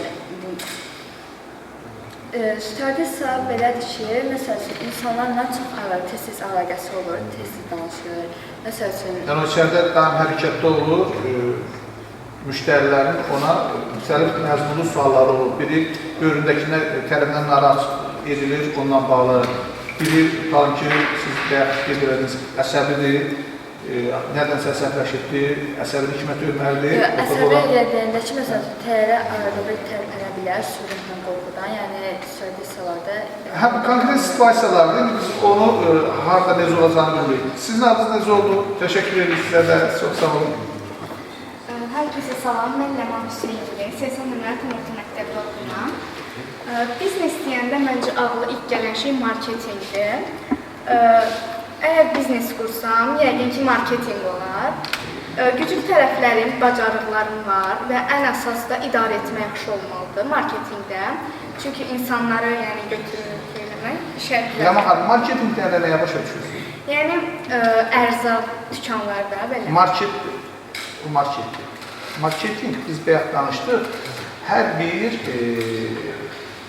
Stüardessa belədir ki, məsəl üçün, insanlarla çox tez-tez əlaqəsi olur, tez-tez danışır. Məsəl üçün... Yəni, o içəridə daim hərəkətdə olur, müştərilərin ona müxtəlif məzmunlu sualları olur. Biri göründəkinə tərəfindən narahat edilir, ondan bağlı. Biri, tutalım ki, siz qeyd əsəbidir, nədənsə əsəbləşibdir, əsəbini kimə döyməlidir? Əsəbə gedəndə ki, məsələn, təyyarə arada bir tərpənə bilər, sürətlə qorxudan, yəni stüardessalarda... Həm konkret situasiyalardır, biz onu harada necə olacağını bilirik. Sizin adınız necə oldu? Təşəkkür edirik sizə də, çox sağ olun. Hər kəsə salam, mən Ləman Hüseynli, 80 nömrə Tümörtü məktəbdə oxuyuram. Biznes deyəndə məncə ağlı ilk gələn şey marketinqdir. Əgər biznes qursam, yəqin ki, marketinq olar. Güclü tərəflərim, bacarıqlarım var və ən əsas da idarə etmək yaxşı olmalıdır marketinqdə. Çünki insanları götürmək, işə bilir. Ləman xanım, marketinqdə nəyə başa düşürsünüz? Yəni, ərzaq dükanlarda belə. Marketinq. Marketinq, biz bayaq danışdıq, hər bir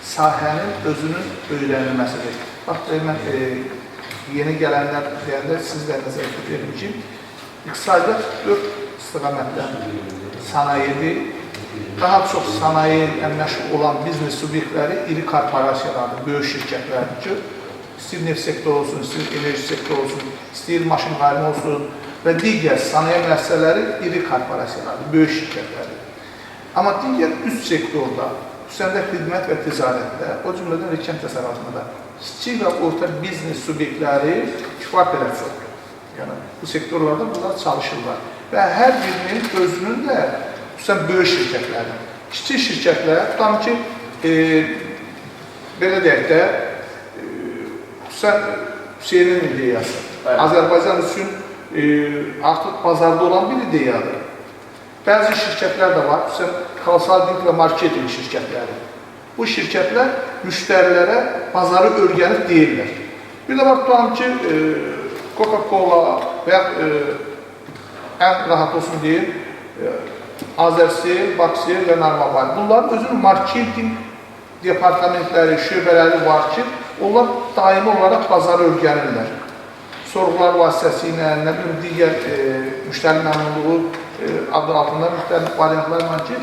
sahənin özünün öyrənilməsidir. Bax, mən yeni gələnlər deyəndə sizlə nəzərdə verim ki, iqtisadiyyat 4 istiqamətdən sənayedir. Daha çox sənayeyə məşğul olan biznes subyektləri iri korporasiyalardır, böyük şirkətlərdir ki, istəyir neft sektoru olsun, istəyir enerji sektoru olsun, istəyir maşın qayma olsun və digər sənaye müəssisələri iri korporasiyalardır, böyük şirkətlərdir. Amma digər üst sektorda, xüsusən də xidmət və ticarətdə, o cümlədən və kənd təsərrüfatında kiçik və orta biznes subyektləri kifayət qədər çoxdur. Yəni, bu sektorlarda bunlar çalışırlar. Və hər birinin özünün də, xüsusən böyük şirkətləri, kiçik şirkətlər, tutam ki, belə deyək də, xüsusən Hüseynin ideyası, Azərbaycan üçün artıq bazarda olan bir ideyadır. Bəzi şirkətlər də var, xüsusən konsalting və marketing şirkətləri. Bu şirkətlər müştərilərə bazarı öyrənib deyirlər. Bir də var, tutalım ki, Coca-Cola və ya ən rahat olsun deyil, Azərsel, Baksel və Narmabay. Bunların özünün marketing departamentləri, şöbələri var ki, onlar daimi olaraq bazarı öyrənirlər. Sorğular vasitəsilə, nə bilim, digər müştəri məmnunluğu adı altında müxtəlif variantlar var ki,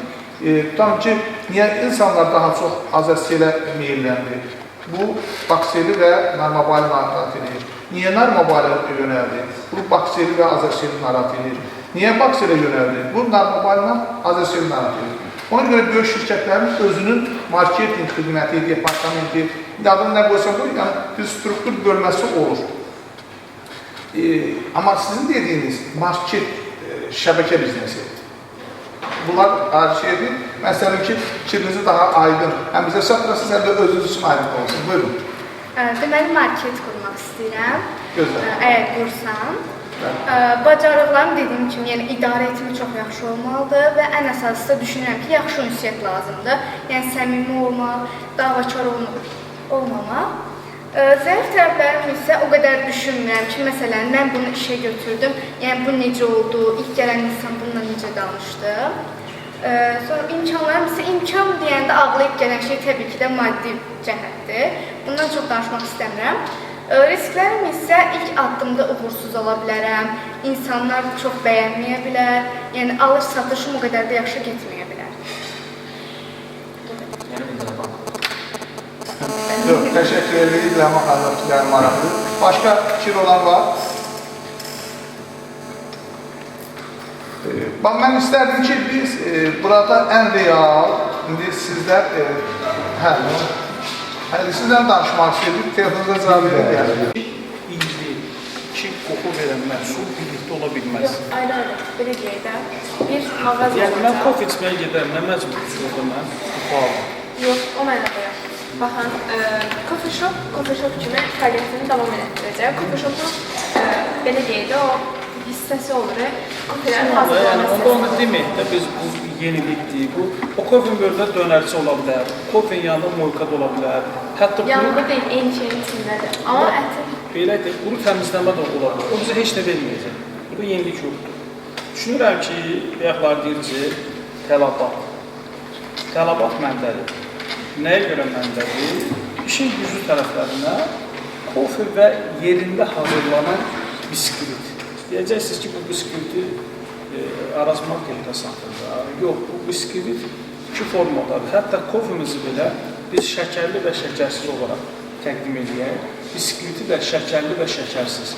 tutam ki, niyə insanlar daha çox Azərselə meyilləndi? Bu, Bakseli və Narmabali narahat edir. Niyə Narmabali yönəldi? Bu, Bakseli və Azərseli narahat edir. Niyə Bakselə yönəldi? Bu, Narmabali ilə Azərseli narahat edir. Ona görə böyük şirkətlərin özünün marketing xidməti, departamenti, adını nə qoysam qoy, yəni bir struktur bölməsi olur. Amma sizin dediyiniz market, şəbəkə biznesi, bunlar ayrı şeydir. Mən istəyirəm ki, fikrinizi daha aydın, həm bizə çatdırasınız, həm də özünüz üçün aydın olsun. Buyurun. Deməli, market qurmaq istəyirəm. Gözəl. Əgər qursam, Bacarıqlarım dediyim kimi, yəni idarə etmə çox yaxşı olmalıdır və ən əsası da düşünürəm ki, yaxşı ünsiyyət lazımdır. Yəni səmimi olmaq, davakar olmamaq. Zəif tərəflərim isə o qədər düşünmürəm ki, məsələn, mən bunu işə götürdüm, yəni bu necə oldu, ilk gələn insan bununla necə danışdı. Sonra imkanlarım isə imkan deyəndə ağla ilk gələn şey təbii ki də maddi cəhətdir. Bundan çox danışmaq istəmirəm. Risklərim isə ilk addımda uğursuz ola bilərəm, insanlar çox bəyənməyə bilər, yəni alış-satışım o qədər də yaxşı getməyə bilər. Yox, təşəkkür edirik, Ləman xanım fikirlərim maraqlıdır. Başqa fikir olan var? Mən istərdim ki, biz burada ən real, indi sizlər, sizdən danışmaq istəyirdik, telefonda cavab verir. İndi iki qoxu verən məhsul birlikdə ola bilməz. Yox, ayrı-ayrı, belə deyək də, bir mağaza olacaq. Yəni, mən kofe içməyə gedərəm, nə məcbur orada mən qoxu Yox, o mənada yox. Baxın, coffee shop kimi fəaliyyətini davam etdirəcək. Coffee shopun, belə deyək də, o hissəsi olur, kofelerin hazırlanması. Yəni, onda demək də biz bu yenilikdir. O kofenin bölündə dönərçi ola bilər, kofenin yanında moykad ola bilər. Hətta yanında deyil, eyni şeyin içindədir. Amma ətin... Belədir, quru təmizləmə də ola bilər. O bizə heç nə verməyəcək. Burada yenilik yoxdur. Düşünürəm ki, bayaqlar deyir ki, tələbat məndədir. Nəyə görə məndədir? İşin güclü tərəflərinə kofe və yerində hazırlanan biskvit. Deyəcəksiniz ki, bu biskviti Araz marketdə satılır. Yox, bu biskvit iki formadadır. Hətta kofemizi belə biz şəkərli və şəkərsiz olaraq təqdim edək. Biskviti də şəkərli və şəkərsiz.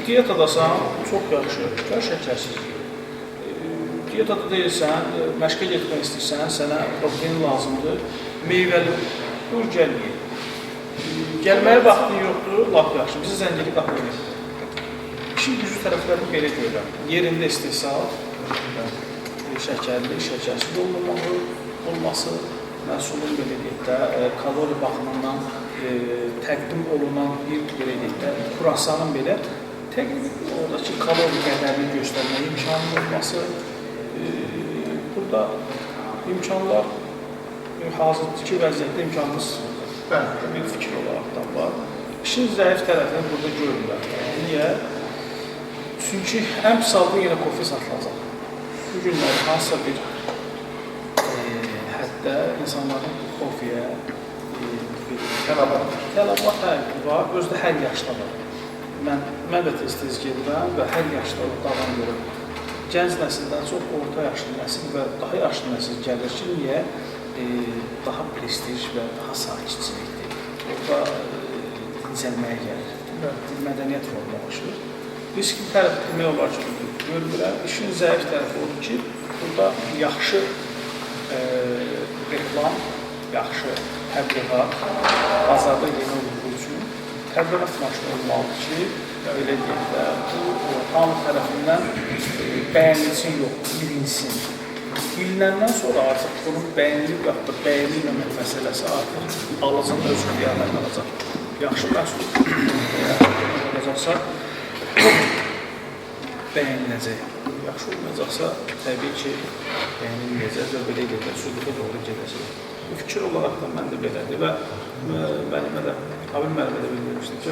Diyetadasan, çox yaxşı, şəkərsiz. Dietada deyilsən, məşqə getmək istəyirsən, sənə protein lazımdır, meyvəli, buyur gəl yeyək. Gəlməyə vaxtın yoxdur, lap yaxşı, bizi zəncili qapılır. İşin güclü tərəflərini belə görürəm. Yerində istehsal, şəkərli, şəkərsiz olması, məhsulun belə deyək də, kalori baxımından təqdim olunan bir belə deyək də, kurasanın belə oradakı kalori qədərini göstərməyə imkanı olması, burada imkanlar hazırdakı vəziyyətdə imkanımız bir fikir olaraqdan var. İşin zəif tərəfini burada görürlər. Niyə? Çünki ən pis halda yenə kofe satılacaq. Bu günlər hansısa bir həddə insanların kofeyə tələbat var, özdə hər yaşda var. Mən də tez-tez gedirəm və hər yaşda davam görürəm. Gənc nəsildən çox orta yaşlı nəsil və daha yaşlı nəsil gəlir ki, niyə? Daha prestij və daha sakitçilikdir. Orada dincəlməyə gəlir. Mədəniyyət formalaşır. Riskli tərəfi demək olar ki, görmürəm. İşin zəif tərəfi odur ki, burada yaxşı reklam, yaxşı təbliğat, bazarda yeni olduğu üçün təbliğat maşını olmalıdır ki, belə deyək də, bu hamı tərəfindən bəyənilsin yox, bilinsin. Bilinəndən sonra artıq bunun bəyənilib yaxud da bəyənilməmək məsələsi artıq alıcının öz xiyarına qalacaq. Yaxşı məhsul olacaqsa, bəyəniləcək. Yaxşı olmayacaqsa, təbii ki, bəyənilməyəcək və belə gedək, sübuta doğru gedəcək. Bu fikir olaraq da mən də belədir və müəllimə də, Abim müəllimə də bildirmişdim ki,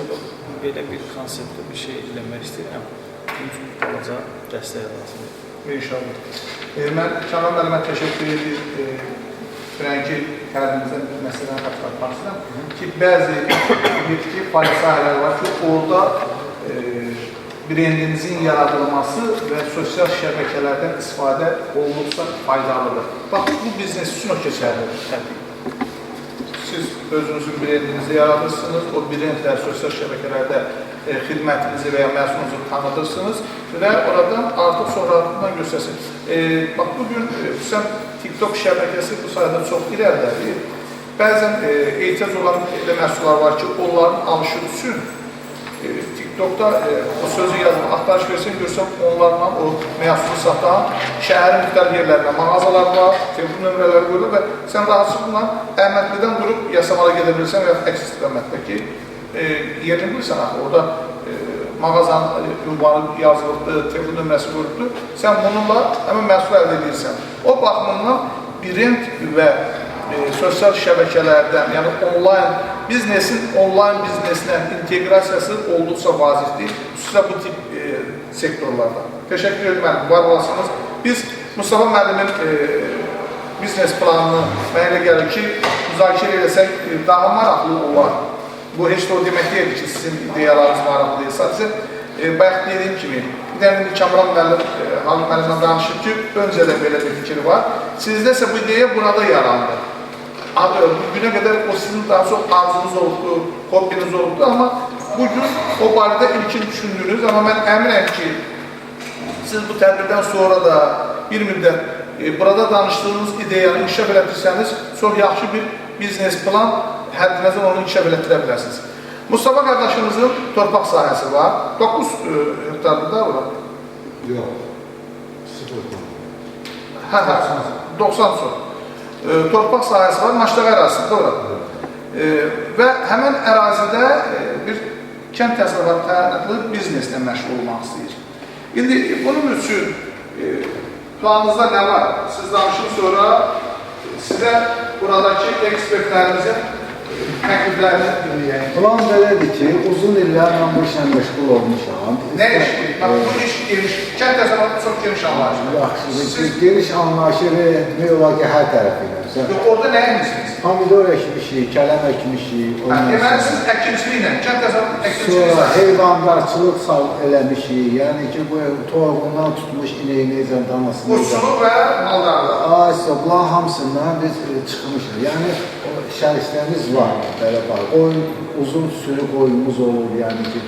belə bir konseptdə bir şey eləmək istəyirəm. Bunun üçün qalaca dəstək lazımdır. İnşallah. Mən Kənan müəllimə təşəkkür edir. Frənki kəndimizdən məsələni xatırlatmaq istəyirəm ki, bəzi yetki fayda sahələri var ki, orada brendinizin yaradılması və sosial şəbəkələrdən istifadə olunursa faydalıdır. Bax, bu biznes üçün o keçərlidir. Siz özünüzün brendinizi yaradırsınız, o brendlə sosial şəbəkələrdə xidmətinizi və ya məhsulunuzu tanıdırsınız və oradan artıq sonradan göstərsiniz. Bax, bugün xüsusən TikTok şəbəkəsi bu sayədə çox irəlidədir. Bəzən ehtiyac olan elə məhsullar var ki, onların alışı üçün TikTokda o sözü yazıb, axtarış görsən onlarla o məhsulu satan şəhərin müxtəlif yerlərinə mağazalar var, telefon nömrələri qoyulur və sən rahatsızlıqla Əhmədlidən durub Yasamağa gedə bilirsən və əks istiqamətdə ki, yerini bilirsən axı, orada mağazanın ünvanı yazılıbdır, telefon nömrəsi qoyubdur. Sən bununla həmin məhsul əldə edirsən. O baxımından brend və sosial şəbəkələrdən, yəni biznesin onlayn bizneslə inteqrasiyası olduqca vacibdir, xüsusilə bu tip sektorlarda. Təşəkkür edirəm, var olasınız. Biz Mustafa müəllimin biznes planını mənə elə gəlir ki, müzakirə eləsək daha maraqlı olar. Bu heç də o demək deyil ki, sizin ideyalarınız maraqlıdır. Sadəcə, bayaq dediyim kimi, bir dənə Kamran müəllim, Halil müəllimlə danışıb ki, öncədən belə bir fikir var. Sizdə isə bu ideya burada yarandı. Bugünə qədər o sizin daha çox arzunuz olubdu, hobbiniz olubdu, amma bugün o barədə ilkin düşündünüz. Amma mən əminəm ki, siz bu tədbirdən sonra da bir müddət burada danışdığınız ideyanı inkişaf elətdirsəniz, çox yaxşı bir biznes plan həddinizdən onu inkişaf elətdirə bilərsiniz. Mustafa qardaşımızın torpaq sahəsi var. 9 hektardır da bura? Yox, 0. 90 son. Torpaq sahəsi var, Maçdağı ərazisində orada. Və həmən ərazidə bir kənd təsərrüfatı təyinatlı bizneslə məşğul olmaq istəyir. İndi bunun üçün planınızda nə var? Siz danışın sonra sizə buradakı ekspertlərimizin təkliflərini dinləyək. Plan belədir ki, uzun illər mən bu işlə məşğul olmuşam. Nə işdir? Bu iş geniş, kənd təsərrüfatı çox geniş anlayışdır. Yaxşıdır, geniş anlayışı demək olar ki, hər tərəf ilə. Orada nə emirsiniz? Pomidor ekmişik, kələm ekmişik. Deməli, siz əkinçiliklə, kənd təsərrüfatı Sonra əkinçiliklə. heyvandarçılıq eləmişik, yəni ki, bu toyuğundan tutmuş inəyinəcən danasını. Qurçuluq və maldarlıq. Aysa, bunların hamısından biz çıxmışıq. Yəni, o şəriklərimiz var, belə var. Uzun sürü qoyunumuz olur, yəni ki,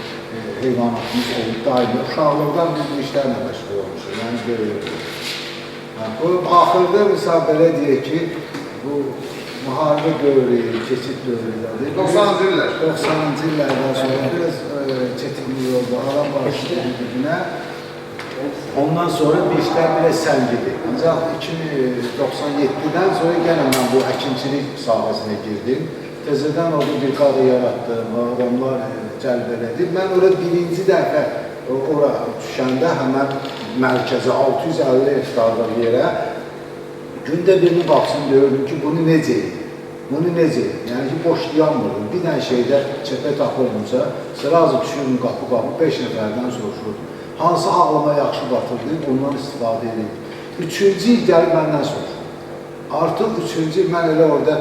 heyvanatımız olur, daimi. Uşaqlıqdan biz bu işlərlə məşğul olmuşuz, yəni görürük. Bu, axırda, misal, belə deyək ki, bu müharibə dövrü, keçid dövrüdədir. 90-cı illər. 90-cı illərdən sonra biraz çətinlik oldu, aram başladı bir-birinə. Ondan sonra bir işlər biraz səngidi. Ancaq 2097-dən sonra gələn mən bu əkinçilik sahəsinə girdim. Təzədən orada bir qada yaratdım, adamlar cəlb elədi. Mən orada birinci dəfə düşəndə həmən mərkəzə 650 hektarlıq yerə gündə birini baxsın görürdüm ki, bunu necə edir? Bunu necə edir? Yəni ki, boş yanmırdım. Bir dənə şeydə çəpə tapılmışsa, sırazı düşürdüm qapı-qapı, 5 nəfərdən soruşurdum. Hansı ağlıma yaxşı batırdı, ondan istifadə edirdim. 3-cü il gəlib məndən soruşurdum. Artıq 3-cü il mən elə orada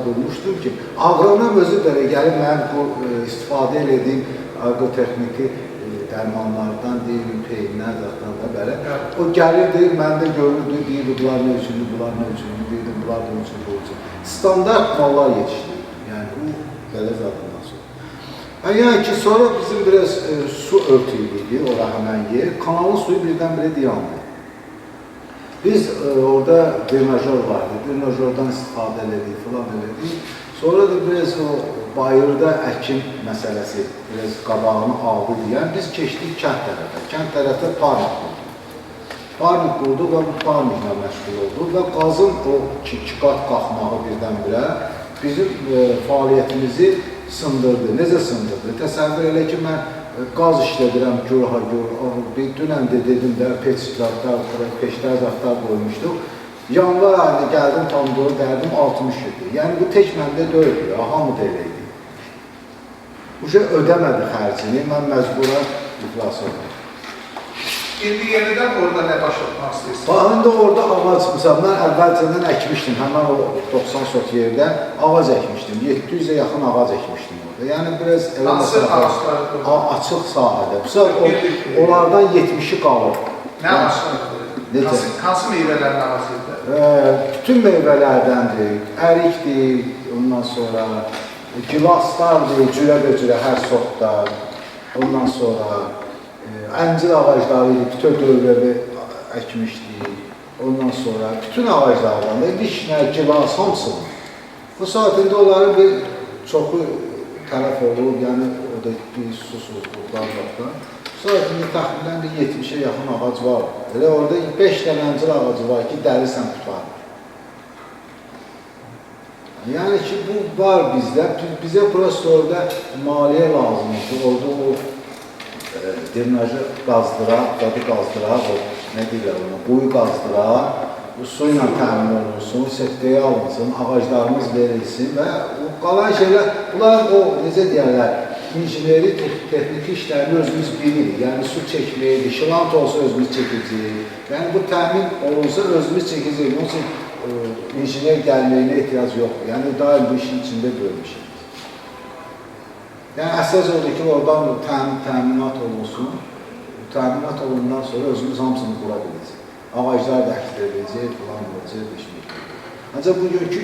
bulmuşdum ki, aqronom özü belə gəlib mən bu istifadə edədiyim agrotexniki dərmanlardan deyil, peynlər, zaten da belə. O gəlir, deyir, məndə görürdü, deyir, bunlar nə üçündür, bunlar nə üçündür, deyir, bunlar da üçün, bu üçün. Standart mallar yetişdir. Yəni, bu belə zadından sonra. Yəni ki, sonra bizim biraz su örtüylüydü, ora həmən yer. Kanalın suyu birdən-birə dayandı. Biz orada drenajör vardı, drenajördən istifadə elədik, falan elədik. Sonra da biraz o bayırda əkin məsələsi biraz qabağını aldı deyən, biz keçdik kənd tərəfə. Kənd tərəfə parnik qurduq. Parnik qurduq və bu parniklə məşğul olduq və qazın o 2 qat qalxmağı birdən-birə bizim fəaliyyətimizi sındırdı. Necə sındırdı? Təsəvvür elə ki, mən qaz işlədirəm, gör-ha-gör. Dünən də dedim də, peşlər zadlar qoymuşduq. Yanvar ayında gəldim, pomidoru dərdim 60 idi. Yəni, bu tək məndə deyildi, hamı da elə idi. Bu şey ödəmədi xərcini, mən məcburan iflas oldım. İndi yenidən orada nə başlatmaq istəyirsin? Baxın da orada ağac, məsələn, mən əvvəlcədən əkmişdim, həmən o 90 sot yerdə ağac əkmişdim, 700-ə yaxın ağac əkmişdim orada. Yəni, biraz hansı ağaçlar? Açıq sahədə. Onlardan 70-i qalır. Nə ağaçlardır? Hansı meyvələrin ağacıdır? Bütün meyvələrdəndir, ərikdir, ondan sonra gilaslardır, cürə-bəcürə hər sortda, ondan sonra əncir ağaclarıydı, bütün dövrəvi əkmişdik, ondan sonra bütün ağaclardan da vişnə, gilas, hamısını. Bu saatində onların bir çoxu tərəf olub, yəni o da bir susuzluqdan baxdan. Saatində təxminən bir 70-ə yaxın ağac var. Elə orada 5 dənə əncir ağacı var ki, dəlisən tutar. Yəni ki, bu var bizdə. Bizə burası orada maliyyə lazımdır. Orada o drenajı qazdıraq, dadı qazdıraq, o nə deyirlər ona, quyu qazdıraq, bu su ilə təmin olunsun, sektəyə alınsın, ağaclarımız verilsin və qalan şeylər, bunlar o, necə deyərlər, injineri, texniki işlərini özümüz bilirik. Yəni, su çəkməyik, şilant olsa özümüz çəkəcəyik. Yəni, bu təmin olunsa özümüz çəkəcəyik. Onun üçün injiner gəlməyinə ehtiyac yoxdur. Yəni, daim bu işin içində görmüşük. Yəni, əsas odur ki, oradan təminat olunsun. Təminat olundan sonra özümüz hamısını qura biləcək. Ağaclar da əkdirəcək, filan olacaq, işməyik. Ancaq bugünkü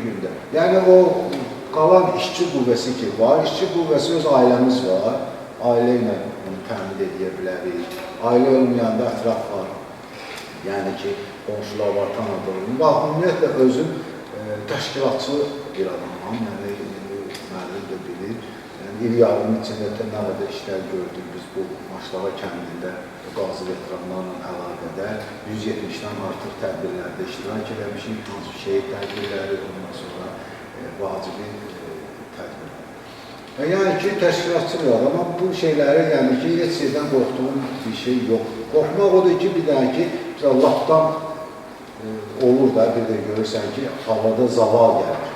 gündə, yəni o qalan işçi qüvvəsi ki var, işçi qüvvəsi öz ailəmiz var, ailə ilə bunu təmin edə bilərik, ailə olmayanda ətraf var, yəni ki, qonşular var, tanıdığım. Bax, ümumiyyətlə özüm təşkilatçı bir adamam, yəni müəllim də bilir, il yarının içində nə qədər işlər gördük biz bu Maşlağa kəndində qazi veteranlarla əlaqədar 170-dən artıq tədbirlərdə iştirak eləmişik, hansı şehit tədbirləri, ondan sonra vacibi tədbirlər. Yəni ki, təşkilatçı bir adam, amma bu şeyləri, yəni ki, heç şeydən qorxduğum bir şey yox. Qorxmaq odur ki, bir dənə ki, Allahdan olur da, bir də görürsən ki, havada zaval gəlir.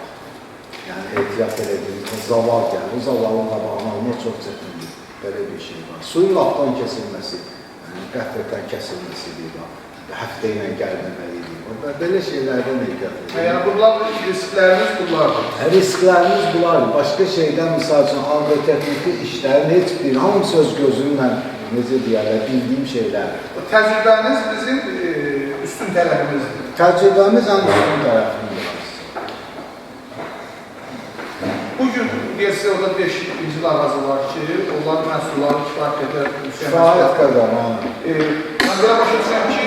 Yəni, ehtiyat edildiğinde zaval gəlir. O zavalın qabağını almaq çox çətindir. Belə bir şey var. Suyun lafdan kesilməsi, yəni qəflətən kesilməsi deyil, həftə ilə gəlməməliydik. Belə şeylərdən ehtiyat edir. Yəni, bunlar risklərimiz bunlardır. Risklərimiz bunlardır. Başqa şeydən, misal üçün, agrotexniki işlərin heç bir, hamısı öz gözümlə, necə deyərlər, bildiyim şeylərdir. Təcrübəniz bizim üstün tərəfimizdir. Təcrübəmiz ən üstün tərəfimizdir. Bugün deyəsə orada 5 il ağacı var ki, onlar məhsulları kifayət qədər Kifayət qədər, mən belə başa düşürəm ki,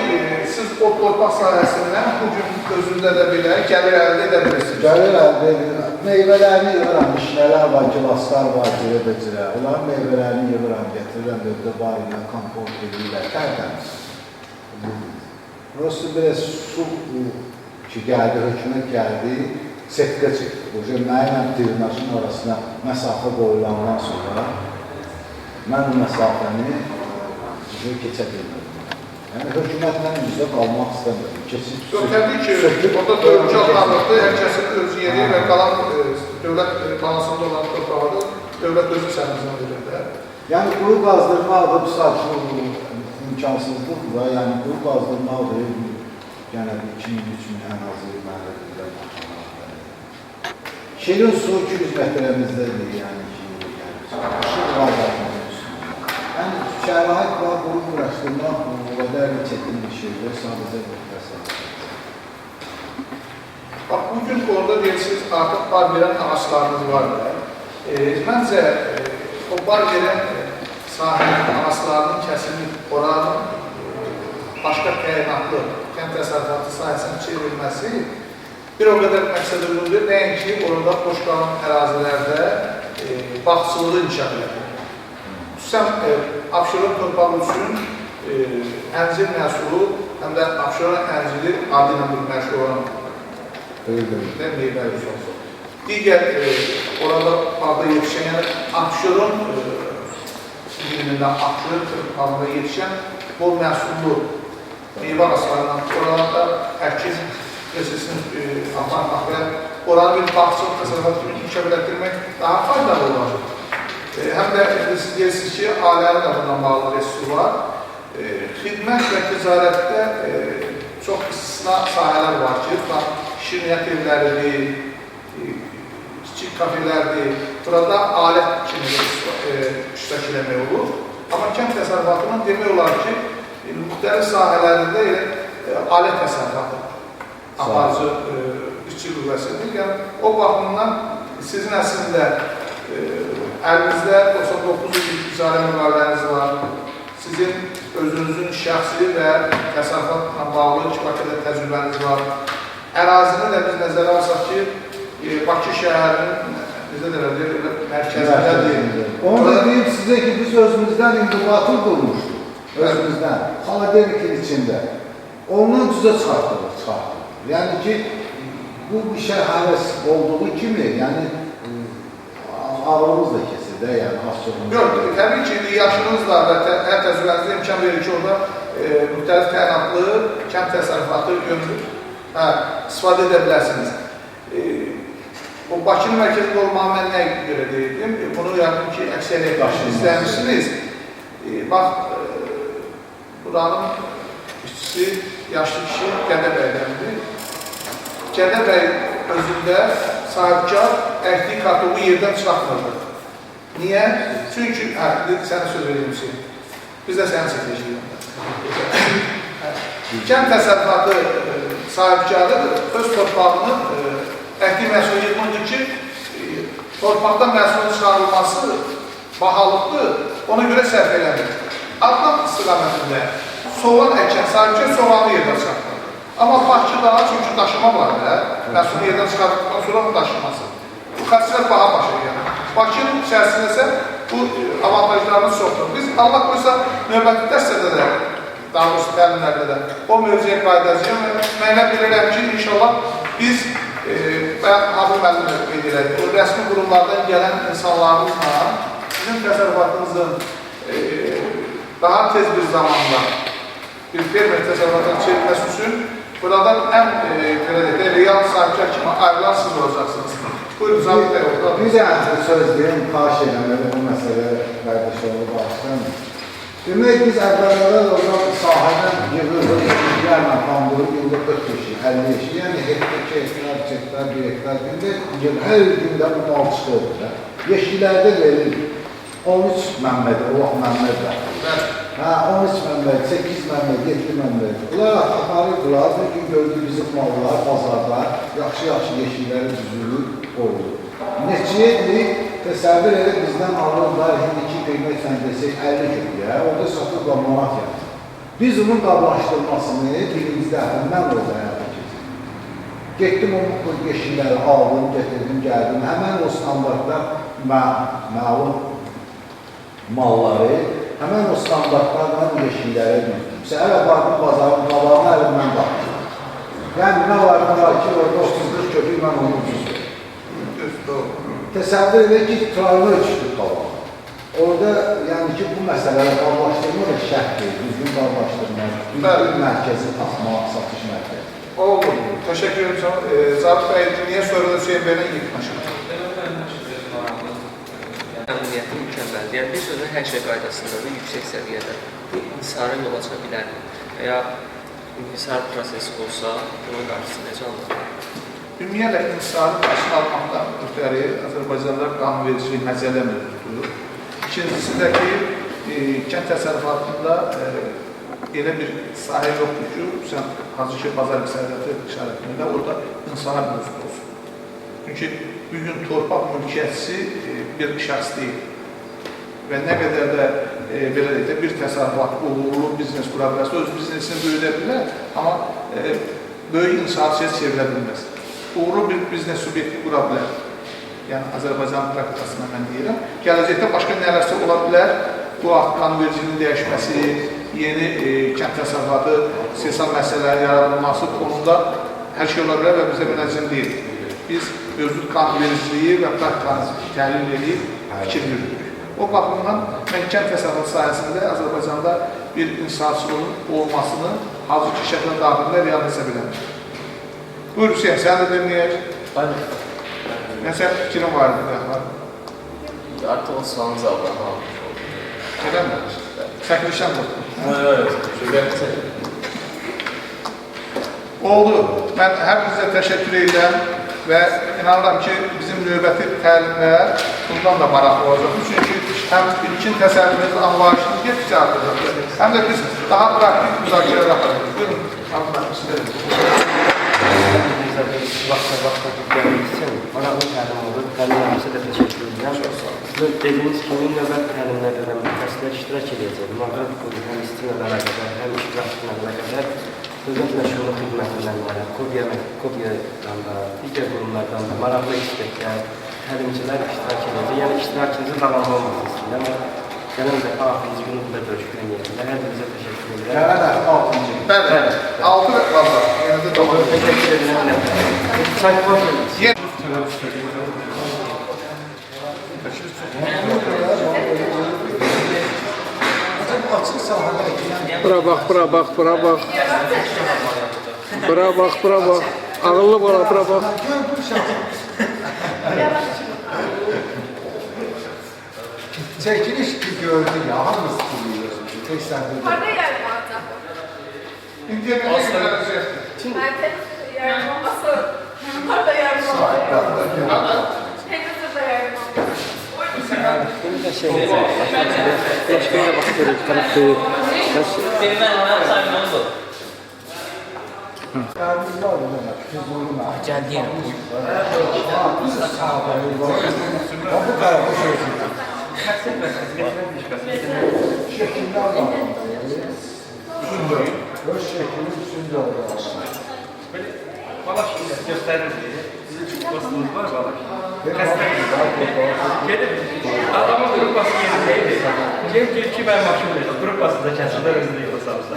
siz o torpaq sahəsindən bugün özündə də belə gəlir əldə edə bilirsiniz. Gəlir əldə edir. Meyvələrini yığıram, işlələr var, gilaslar var, cürə-becirə. Onların meyvələrini yığıram, getirirəm, dövdə var ilə, komport edirlər, tərtəmiz. Burası biraz su ki, gəldi, hökumət gəldi, setkə çəkdi. Bu mənlə dırnaşın arasına məsafə qoyulandan sonra mən o məsafəni keçə bilmədim. Yəni, hökumətlə üzə qalmaq istəmədim. Təbii ki, orada dövlət adlarlıqdır, hər kəsin öz yeri və qalan dövlət qalasında olan torpağıdır, dövlət özü sənizdən verir də. Yəni, quru qazdırmaqdır, bu saat imkansızlıq var, yəni quru qazdırmaqdır, yəni 2-3 min ən azı mənədir. Şirin su 200 metrəmizdədir, yəni ki, şirin qazdırmaq üstündə. Yəni, şərait var, quru uğraşdırmaq, o qədər çətin bir şeydir, sadəcə bir təsəvvür. Bax, bugün orada deyirsiniz, artıq bar verən ağaçlarınız vardır. Məncə, o bar verən sahənin ağaçlarının kəsilib oranın başqa təyinatlı kənd təsərrüfatı sahəsinin çevrilməsi bir o qədər məqsəd uyğundur. Nəinki orada boş qalan ərazilərdə bağçılığı inkişaf edir. Xüsusən Abşeron torpağı üçün əncir məhsulu, həm də Abşeron ənciri adı ilə bir məşğul olan meyvəli olsun. Digər orada bağda yetişən, yəni Abşeron dilində Abşeron torpağında yetişən bol məhsullu meyvə ağaçlarından oralarda əkin prosesini aparmaq və oranı bir bağçılıq təsərrüfatı kimi inkişaf etdirmək daha faydalı olacaq. Həm də siz deyirsiniz ki, ailənin adından bağlı resur var. Xidmət və ticarətdə çox istisna sahələr var ki, şirniyyat evləridir, kiçik kafelərdir. Burada alət kimi iştirak eləmək olur. Amma kənd təsərrüfatının demək olar ki, müxtəlif sahələrində alət təsərrüfatı aparıcı işçi qüvvəsidir. Yəni, o baxımdan sizin əslində əlinizdə 99 il ticari müqaviləniz var. Sizin özünüzün şəxsi və təsərrüfatla bağlı kifayət qədər təcrübəniz var. Ərazini də biz nəzərə alsaq ki, Bakı şəhərinin mərkəzindədir. Onu da deyim sizə ki, biz özümüzdən inqibatı qurmuşduq. Özümüzdən. Xaladevikin içində. Ondan cüzə çıxartdıq. Yəni ki, bu işə həvəs olduğu kimi, yəni ağlımız da kesildi. də, yəni az çox. Yox, təbii ki, yaşınızla və təcrübənizdə imkan verir ki, orada müxtəlif təyinatlı kənd təsərrüfatı istifadə edə bilərsiniz. O Bakının mərkəzində olmağı mən nəyə görə deyildim? Bunu yəqin ki, əksəriyyət istəmişsiniz. Bax, buranın işçisi, yaşlı kişi Gədəbəydəndir. Gədəbəy özündə sahibkar əkdiyi kartofu yerdən çıxartmırdı. Niyə? Çünki, sənə söz verilmişsin. Biz də səni seçəcəyik. Kənd təsərrüfatı sahibkarı öz torpağını əkdiyi məhsul yığmırdır ki, torpaqdan məhsulun çıxarılması bahalıqdır, ona görə sərf eləmir. Adnan istiqamətində soğan əkən sahibkar soğanı yerdən çıxartmır. Amma Bakı daha çünki daşıma var da, məhsulu yerdən çıxartdıqdan sonra onun daşıması. Bu xərclər baha başa gəlir. Bakının içərisində isə bu avantajlarımız çoxdur. Biz Allah qoysa növbəti dəstədə də, daha doğrusu təlimlərdə də o mövzuya qaydacağım və mənə bilirəm ki, inşallah biz Habib müəllimə qeyd elədik. O rəsmi qurumlardan gələn insanlarımızla sizin təsərrüfatınızın daha tez bir zamanda bir fermer təsərrüfatına çevirməsi üçün buradan ən real sahibkar kimi ayrılan siz olacaqsınız. Buyurun, Zabit Bey orada. Bir dənə söz deyim, xahiş eləməli bu məsələ qardaşoğlu bağışlayın. Demək, biz əvvəllərdə oradan sahədən yığırıq, yerlə pandırıq, yılda 40 kişi, 50 kişi, yəni hektar, 2 hektar, 1 hektar, hər gündə bu mal çıxırdı. Yeşiklərdə verir 13 Məmməd, Allah Məmməd var. 13 Məmməd, 8 Məmməd, 7 Məmməd. Bunlar aparırdılar, bir gün gördük bizim mallar bazarda, yaxşı-yaxşı yeşikləri düzülür, qoyulur. Neçədir, təsəvvür edib bizdən alırlar, indiki qiymətlə desək 50 köpüyə, orada satırlar manat yəni. Biz onun qablaşdırmasını birinci dəfəndən orada həyata keçirdik. Getdim o yeşikləri aldım, getirdim, gəldim, həmən o standartda məlum malları, həmən o standartlarla yeşiklərə düzdüm. Səhərə baxdım, bazarın qabağına əlimdən baxdım. Yəni, nə var ki, orada 30-40 köpük mən onu düzdüm. Təsəvvür edək ki, trayını ölçüdür qabaq. Orada, yəni ki, bu məsələlə qablaşdırma da şərtdir, düzgün qablaşdırma, düzgün mərkəzi tapmaq, satış mərkəzi. Oldu. Təşəkkür ederim. Zabit Bey, niyə sonra da Hüseyin Bey'lə yıkmışım? Əməliyyatı mükəmməldir. Yəni, bir sözün hər şey qaydasında da yüksək səviyyədə bu inhisara yol aça bilər. Və ya inhisar prosesi olsa, bunun qarşısı necə alınır? Ümumiyyətlə, inhisarın qarşısını almaqdan ötəri Azərbaycanda qanunvericilik məcəllə mövzudur. İkincisi də ki, kənd təsərrüfatında elə bir sahə yoxdur ki, sən hazır ki, bazar iqtisadiyyatı işarətində orada insana mövzud olsun. Çünki bugün torpaq mülkiyyətçisi bir şəxs deyil və nə qədər də belə deyək də bir təsərrüfat, uğurlu biznes qura bilərsə, öz biznesini böyüdə bilər, amma böyük inşaatçıya çevirə bilməz. Uğurlu bir biznes subyekti qura bilər. Yəni, Azərbaycan praktikasına mən deyirəm. Gələcəkdə başqa nələrsə ola bilər, bu qanunvericiliyin dəyişməsi, yeni kənd təsərrüfatı, siyasal məsələlərin yaradılması konusunda hər şey ola bilər və bizə mənəzim deyil. Biz mövcud qanunvericiliyi və praktikanı təhlil edib fikir yürüdük. O baxımdan mən kənd təsərrüfatı sayəsində Azərbaycanda bir inşaatçılığın olmasını hazır ki, şəkildə daxilində real hesab edən. Buyur Hüseyin, sən də deməyək. Nəsə fikrin var idi? Artıq o sualın cavabını almış oldu. Elə mi? Çəkilişən bu. Oldu. Mən hər bizə təşəkkür edirəm və inanıram ki, bizim növbəti təlimlər bundan da maraqlı olacaq. Çünki həm ilkin təsəvvürümüzün anlayışını getdikcə artıracaq. Həm də biz daha praktik müzakirələr aparacaq. Buyurun, anlayın istəyirəm. Vaxta gəlmək üçün maraqlı təlim olur. Təlimlərimizə də təşəkkür edirəm. Sizin dediyiniz kimi növbət təlimlərdə də mütəxəssislər iştirak edəcək. Müvafiq hüququ həm istinə əlaqədar, həm iştirakçına əlaqədar dövlət məşğulluq xidmətindən də, Kobiyadan da, digər qurumlardan da maraqlı ekspertlər, təlimçilər iştirak edəcək. Yəni iştirakınızı davamlı olması istəyirəm. Gələn dəfə 6-cı günü burada görüşmək niyyətində. Hər birinizə təşəkkür edirəm. Gələn dəfə 6-cı. Bəli, 6 və fazla. Yəni də doğru. Təşəkkür edirəm. Çay var mı? Yer. sahada ekləyən Bura bax, bura bax, bura bax. Bura bax, bura bax. Ağıllı bura, bura bax. gör bu şəkil. Çəkiliş ki gördü ya, hamısı biliyorsunuz. Tek səhvə. Harda yarım alacaq? İnternete gideceğiz. Mərkəz yarım olması. Harda yarım olacaq? Hepsi yarım olacaq. Bunu da şey Flaşkaya bax görək, tərəfdə. Benim mən sayım oldu. Yardımcı var mı? Füzuluna. Gəldi yenə. Bu sahada var. Bu tərəfə sözü. Şəkillər var. Öz şəklin üstündə olur. Balaş göstərir deyə. Sizin dostunuz var Balaş? Adamın qrupası yerindeydi. Gel ki ben maşındaydım. Qrupası da kəsində özünü yola salırsa.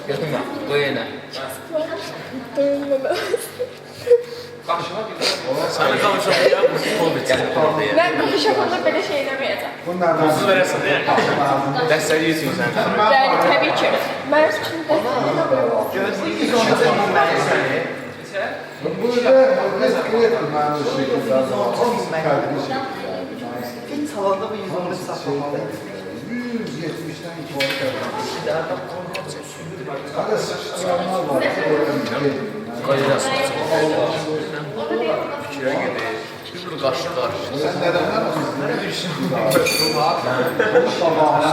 Götürmə, qoy yenə. Qarşıma bir Sana kavuşamaya bu futbol bitsin. Mən konuşamanda belə şey eləməyəcəm. Bunlardan Pulsuz verəsən deyə. Dəstəyi üçün sən. Yəni, təbii ki. Mənim üçün də burada reskret mənim şəkildə Hiç salonda bu 110'u saklamalı. 170'den yukarı kadar. Sıkıştıranlar var. Qoyurasın. Fikrə gedir. Bir qaşıq var. Sen neden? Sabahına